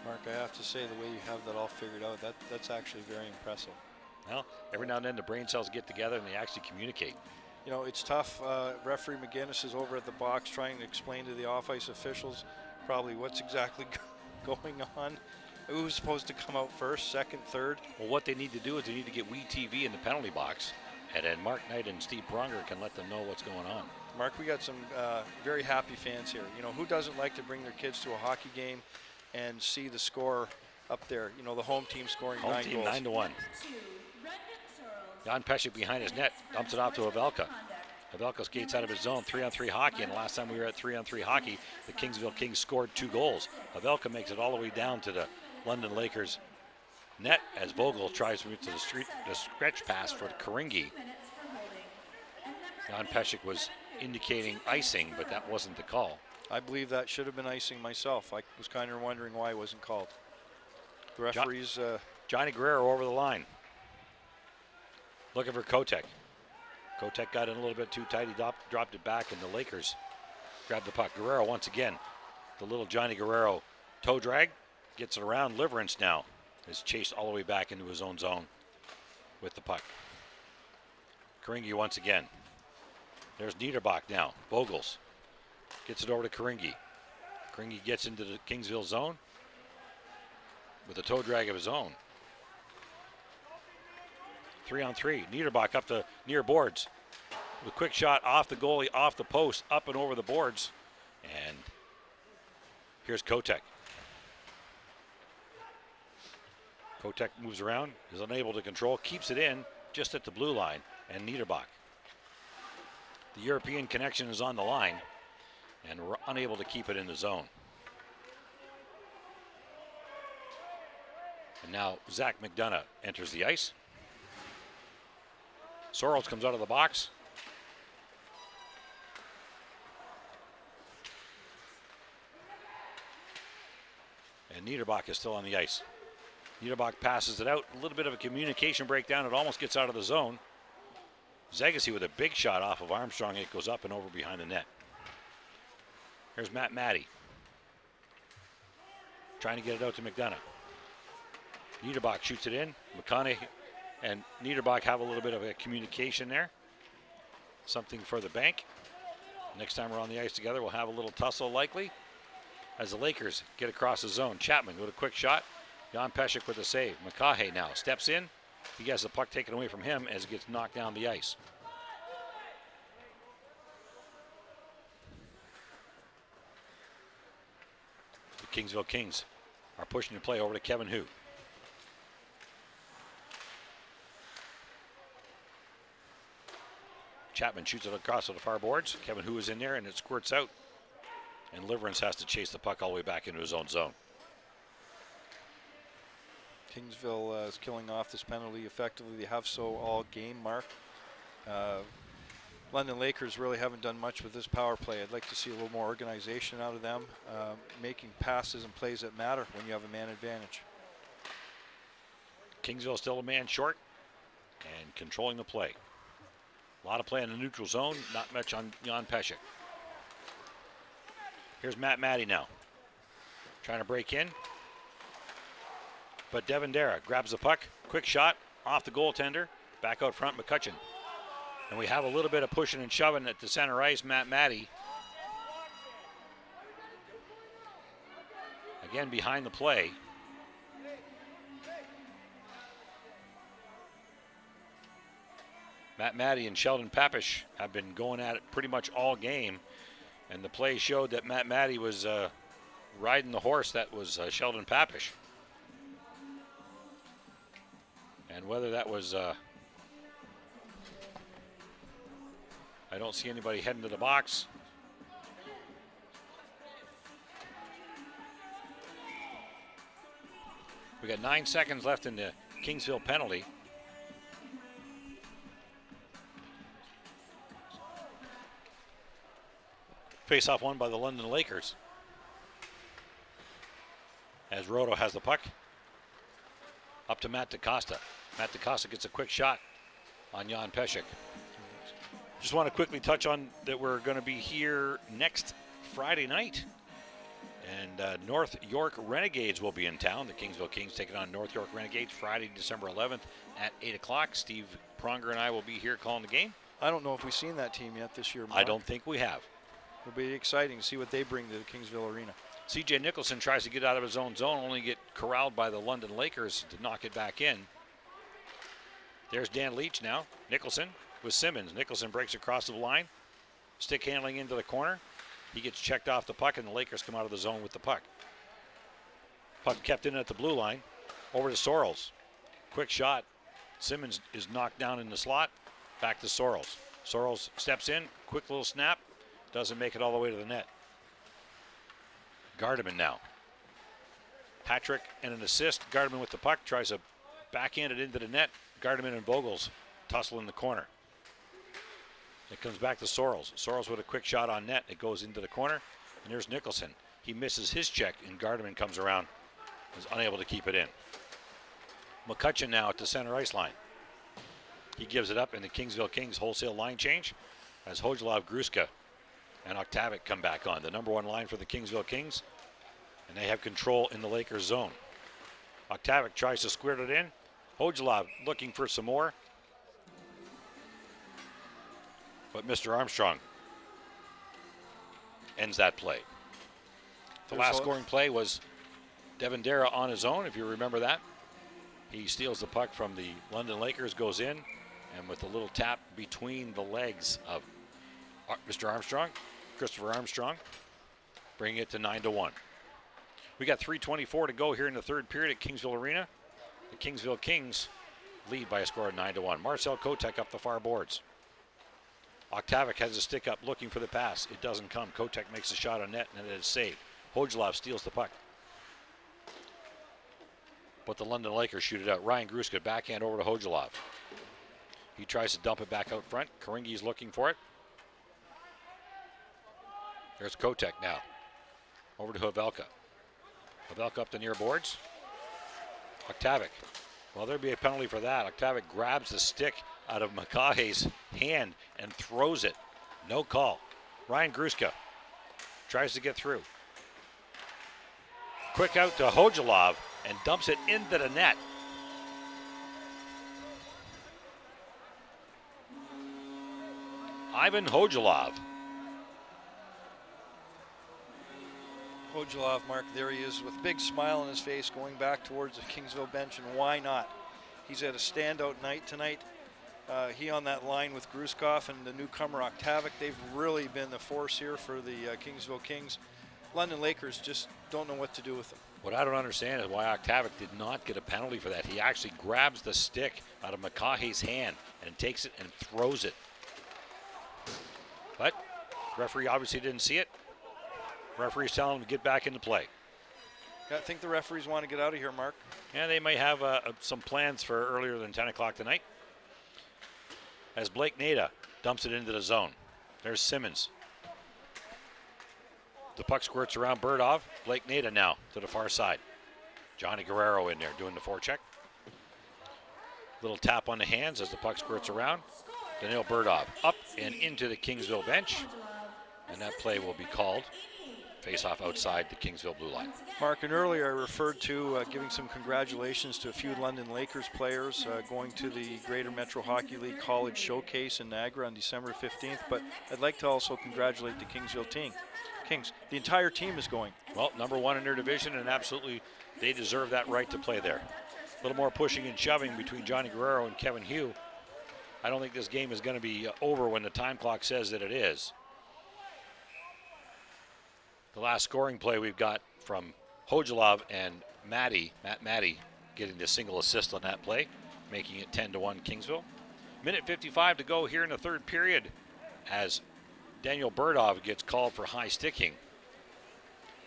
Mark, I have to say, the way you have that all figured out, that's actually very impressive. Well, every now and then the brain cells get together and they actually communicate. It's tough. Referee McGinnis is over at the box trying to explain to the off-ice officials probably what's exactly going on. Who's supposed to come out first, second, third? Well, what they need to do is they need to get WeTV in the penalty box, and then Mark Knight and Steve Pronger can let them know what's going on. Mark, we got some very happy fans here. Who doesn't like to bring their kids to a hockey game and see the score up there? The home team scoring 9 goals. 9-1. Jan Pesek behind his net, dumps it off to Havelka. Havelka skates out of his zone, 3-on-3 hockey, and the last time we were at 3-on-3 hockey, the Kingsville Kings scored 2 goals. Havelka makes it all the way down to the London Lakers net as Vogel tries to move to the stretch pass for Karingi. Jan Pesek was indicating icing, but that wasn't the call. I believe that should have been icing myself. I was kind of wondering why it wasn't called. The referees... Johnny Guerrero over the line. Looking for Kotek. Kotek got in a little bit too tight. He dropped it back, and the Lakers grabbed the puck. Guerrero once again. The little Johnny Guerrero toe drag. Gets it around. Liverance now is chased all the way back into his own zone with the puck. Karingi once again. There's Niederbach now. Vogels gets it over to Karingi. Karingi gets into the Kingsville zone with a toe drag of his own. 3-on-3. Niederbach up to near boards. With a quick shot off the goalie, off the post, up and over the boards. And here's Kotek. Kotek moves around, is unable to control, keeps it in just at the blue line, and Niederbach. The European connection is on the line, and we're unable to keep it in the zone. And now Zach McDonough enters the ice. Sorrells comes out of the box. And Niederbach is still on the ice. Niederbach passes it out. A little bit of a communication breakdown. It almost gets out of the zone. Zegasi with a big shot off of Armstrong. It goes up and over behind the net. Here's Matt Matty. Trying to get it out to McDonough. Niederbach shoots it in. McConaughey and Niederbach have a little bit of a communication there. Something for the bank. Next time we're on the ice together, we'll have a little tussle likely. As the Lakers get across the zone. Chapman with a quick shot. Jan Pesek with a save. McConaughey now steps in. He gets the puck taken away from him as it gets knocked down the ice. The Kingsville Kings are pushing the play over to Kevin Hu. Chapman shoots it across to the far boards. Kevin Hu is in there and it squirts out. And Liverance has to chase the puck all the way back into his own zone. Kingsville is killing off this penalty effectively. They have so all game, Mark. London Lakers really haven't done much with this power play. I'd like to see a little more organization out of them, making passes and plays that matter when you have a man advantage. Kingsville still a man short and controlling the play. A lot of play in the neutral zone, not much on Jan Pesek. Here's Matt Matty now. Trying to break in. But Devin Dara grabs the puck. Quick shot off the goaltender. Back out front, McCutcheon. And we have a little bit of pushing and shoving at the center ice. Matt Matty. Again behind the play. Matt Matty and Sheldon Papish have been going at it pretty much all game. And the play showed that Matt Matty was riding the horse that was Sheldon Papish. And whether that was, I don't see anybody heading to the box. We got 9 seconds left in the Kingsville penalty. Face-off won by the London Lakers. As Roto has the puck. Up to Matt DaCosta. Matt DaCosta gets a quick shot on Jan Pesek. Just want to quickly touch on that we're going to be here next Friday night. And North York Renegades will be in town. The Kingsville Kings taking on North York Renegades Friday, December 11th at 8 o'clock. Steve Pronger and I will be here calling the game. I don't know if we've seen that team yet this year, Mark. I don't think we have. It'll be exciting to see what they bring to the Kingsville Arena. C.J. Nicholson tries to get out of his own zone, only get corralled by the London Lakers to knock it back in. There's Dan Leach now. Nicholson with Simmons. Nicholson breaks across the line. Stick handling into the corner. He gets checked off the puck, and the Lakers come out of the zone with the puck. Puck kept in at the blue line. Over to Sorrells. Quick shot. Simmons is knocked down in the slot. Back to Sorrells. Sorrells steps in. Quick little snap. Doesn't make it all the way to the net. Gardeman now. Patrick and an assist. Gardeman with the puck. Tries to backhand it into the net. Gardeman and Bogles tussle in the corner. It comes back to Sorrells. Sorrells with a quick shot on net. It goes into the corner. And there's Nicholson. He misses his check, and Gardeman comes around. Is unable to keep it in. McCutcheon now at the center ice line. He gives it up, and the Kingsville Kings wholesale line change as Hojlov, Gruska, and Octavic come back on. The number one line for the Kingsville Kings, and they have control in the Lakers zone. Octavic tries to squirt it in. Hojlov looking for some more. But Mr. Armstrong ends that play. The last scoring play was Devin Dara on his own, if you remember that. He steals the puck from the London Lakers, goes in, and with a little tap between the legs of Mr. Armstrong, Christopher Armstrong, bringing it to 9-1. We got 3:24 to go here in the third period at Kingsville Arena. The Kingsville Kings lead by a score of 9-1. Marcel Kotek up the far boards. Octavic has a stick up looking for the pass. It doesn't come. Kotek makes a shot on net, and it is saved. Hojlov steals the puck. But the London Lakers shoot it out. Ryan Gruska backhand over to Hojlov. He tries to dump it back out front. Karingi's looking for it. There's Kotek now. Over to Havelka. Havelka up the near boards. Octavic. Well, there'd be a penalty for that. Octavic grabs the stick out of McCaughey's hand and throws it. No call. Ryan Gruska tries to get through. Quick out to Hojlov and dumps it into the net. Ivan Hojlov. Hojlov, Mark, there he is with a big smile on his face going back towards the Kingsville bench, and why not? He's had a standout night tonight. He on that line with Gruskov and the newcomer Octavic. They've really been the force here for the Kingsville Kings. London Lakers just don't know what to do with them. What I don't understand is why Octavic did not get a penalty for that. He actually grabs the stick out of McCaughey's hand and takes it and throws it. But referee obviously didn't see it. Referee's telling him to get back into play. I think the referees want to get out of here, Mark. Yeah, they may have some plans for earlier than 10 o'clock tonight. As Blake Nada dumps it into the zone. There's Simmons. The puck squirts around Burdov. Blake Nada now to the far side. Johnny Guerrero in there doing the forecheck. Little tap on the hands as the puck squirts around. Daniil Burdov up and into the Kingsville bench. And that play will be called. face-off outside the Kingsville blue line. Mark, and earlier I referred to giving some congratulations to a few London Lakers players going to the Greater Metro Hockey League College Showcase in Niagara on December 15th, but I'd like to also congratulate the Kingsville Kings. The entire team is going. Well, number one in their division, and absolutely they deserve that right to play there. A little more pushing and shoving between Johnny Guerrero and Kevin Hugh. I don't think this game is going to be over when the time clock says that it is. The last scoring play we've got from Hojalov and Matt Matty getting the single assist on that play, making it 10-1 Kingsville. Minute 55 to go here in the third period as Daniel Burdov gets called for high sticking.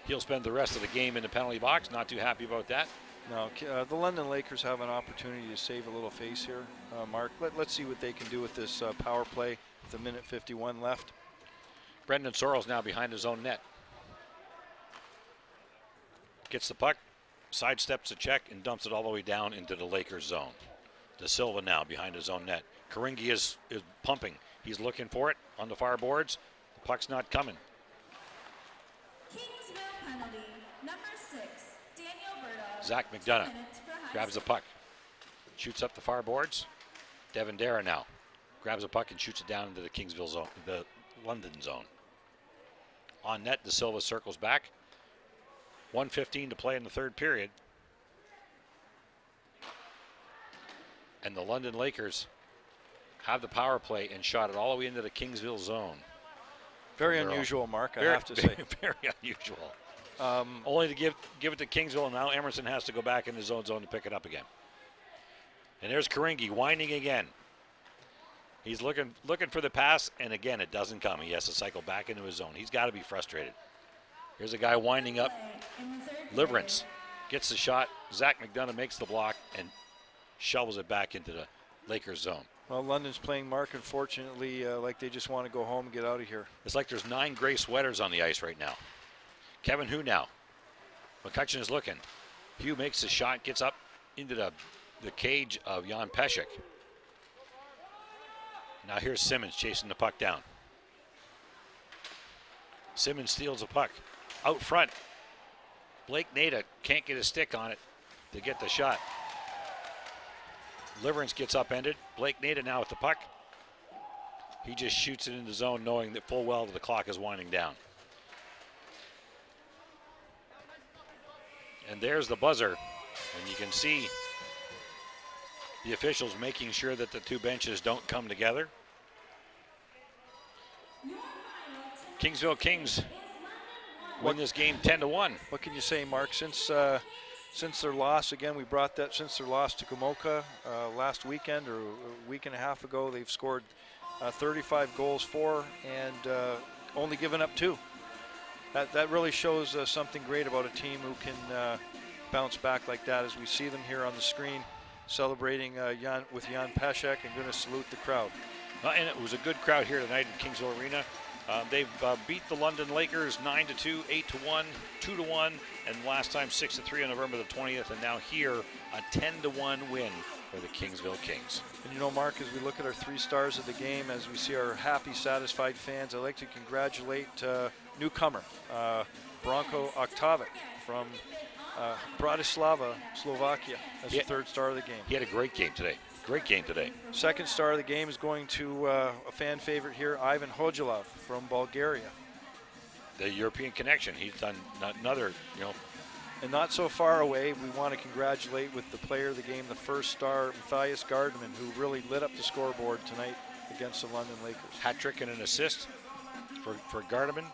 He'll spend the rest of the game in the penalty box. Not too happy about that. No, the London Lakers have an opportunity to save a little face here, Mark. Let's see what they can do with this power play with a minute 51 left. Brendan Sorrells now behind his own net. Gets the puck, sidesteps a check, and dumps it all the way down into the Lakers zone. De Silva now behind his own net. Karingi is pumping. He's looking for it on the far boards. The puck's not coming. Kingsville penalty, number 6, Daniel Burdov. Zach McDonough 2 minutes for high grabs the stick. puck, shoots up the far boards. Devin Dara now grabs the puck and shoots it down into the Kingsville zone, the London zone. On net, De Silva circles back. 1:15 to play in the third period. And the London Lakers have the power play and shot it all the way into the Kingsville zone. Very unusual, Mark, I have to very, say. Very unusual. Only to give it to Kingsville, and now Emerson has to go back in his own zone to pick it up again. And there's Karingi winding again. He's looking for the pass, and again, it doesn't come. He has to cycle back into his zone. He's got to be frustrated. Here's a guy winding up. In the third Liverance gets the shot. Zach McDonough makes the block and shovels it back into the Lakers zone. Well, London's playing, Mark, unfortunately, like they just want to go home and get out of here. It's like there's 9 gray sweaters on the ice right now. Kevin Hu now. McCutcheon is looking. Hugh makes the shot, gets up into the cage of Jan Pesek. Now here's Simmons chasing the puck down. Simmons steals the puck. Out front, Blake Nada can't get a stick on it to get the shot. Liverance gets upended. Blake Nada now with the puck. He just shoots it in the zone knowing that full well that the clock is winding down. And there's the buzzer. And you can see the officials making sure that the two benches don't come together. Kingsville Kings win this game 10-1. What can you say, Mark? Since their loss, again, we brought that since their loss to Gamoka last weekend or a week and a half ago, they've scored 35 goals for and only given up 2. That really shows something great about a team who can bounce back like that, as we see them here on the screen celebrating with Jan Pesek, and going to salute the crowd. And it was a good crowd here tonight in Kingsville Arena. They've beat the London Lakers 9-2, 8-1, 2-1, and last time 6-3 on November the 20th, and now here a 10-1 win for the Kingsville Kings. And you know, Mark, as we look at our 3 stars of the game, as we see our happy, satisfied fans, I'd like to congratulate newcomer Branko Oktavic from Bratislava, Slovakia, as the 3rd star of the game. He had a great game today. Great game today. 2nd star of the game is going to a fan favorite here, Ivan Hojalov from Bulgaria. The European connection. He's done another, And not so far away, we want to congratulate with the player of the game, the 1st star, Matthias Gardman, who really lit up the scoreboard tonight against the London Lakers. Hat trick and an assist for Gardman.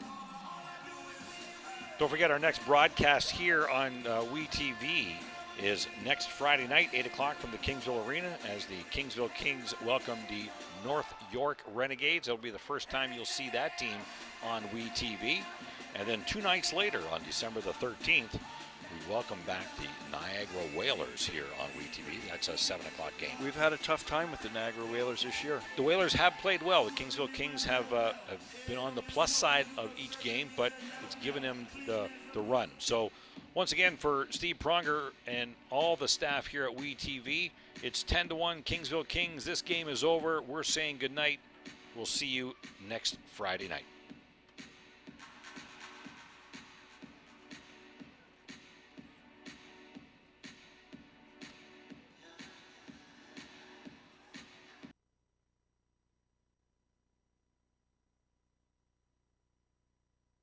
Don't forget, our next broadcast here on WeTV is next Friday night, 8 o'clock from the Kingsville Arena, as the Kingsville Kings welcome the North York Renegades. It'll be the first time you'll see that team on WeTV. And then 2 nights later, on December the 13th, we welcome back the Niagara Whalers here on WeTV. That's a 7 o'clock game. We've had a tough time with the Niagara Whalers this year. The Whalers have played well. The Kingsville Kings have been on the plus side of each game, but it's given them the run. So once again, for Steve Pronger and all the staff here at WeTV, it's 10-1 Kingsville Kings. This game is over. We're saying goodnight. We'll see you next Friday night.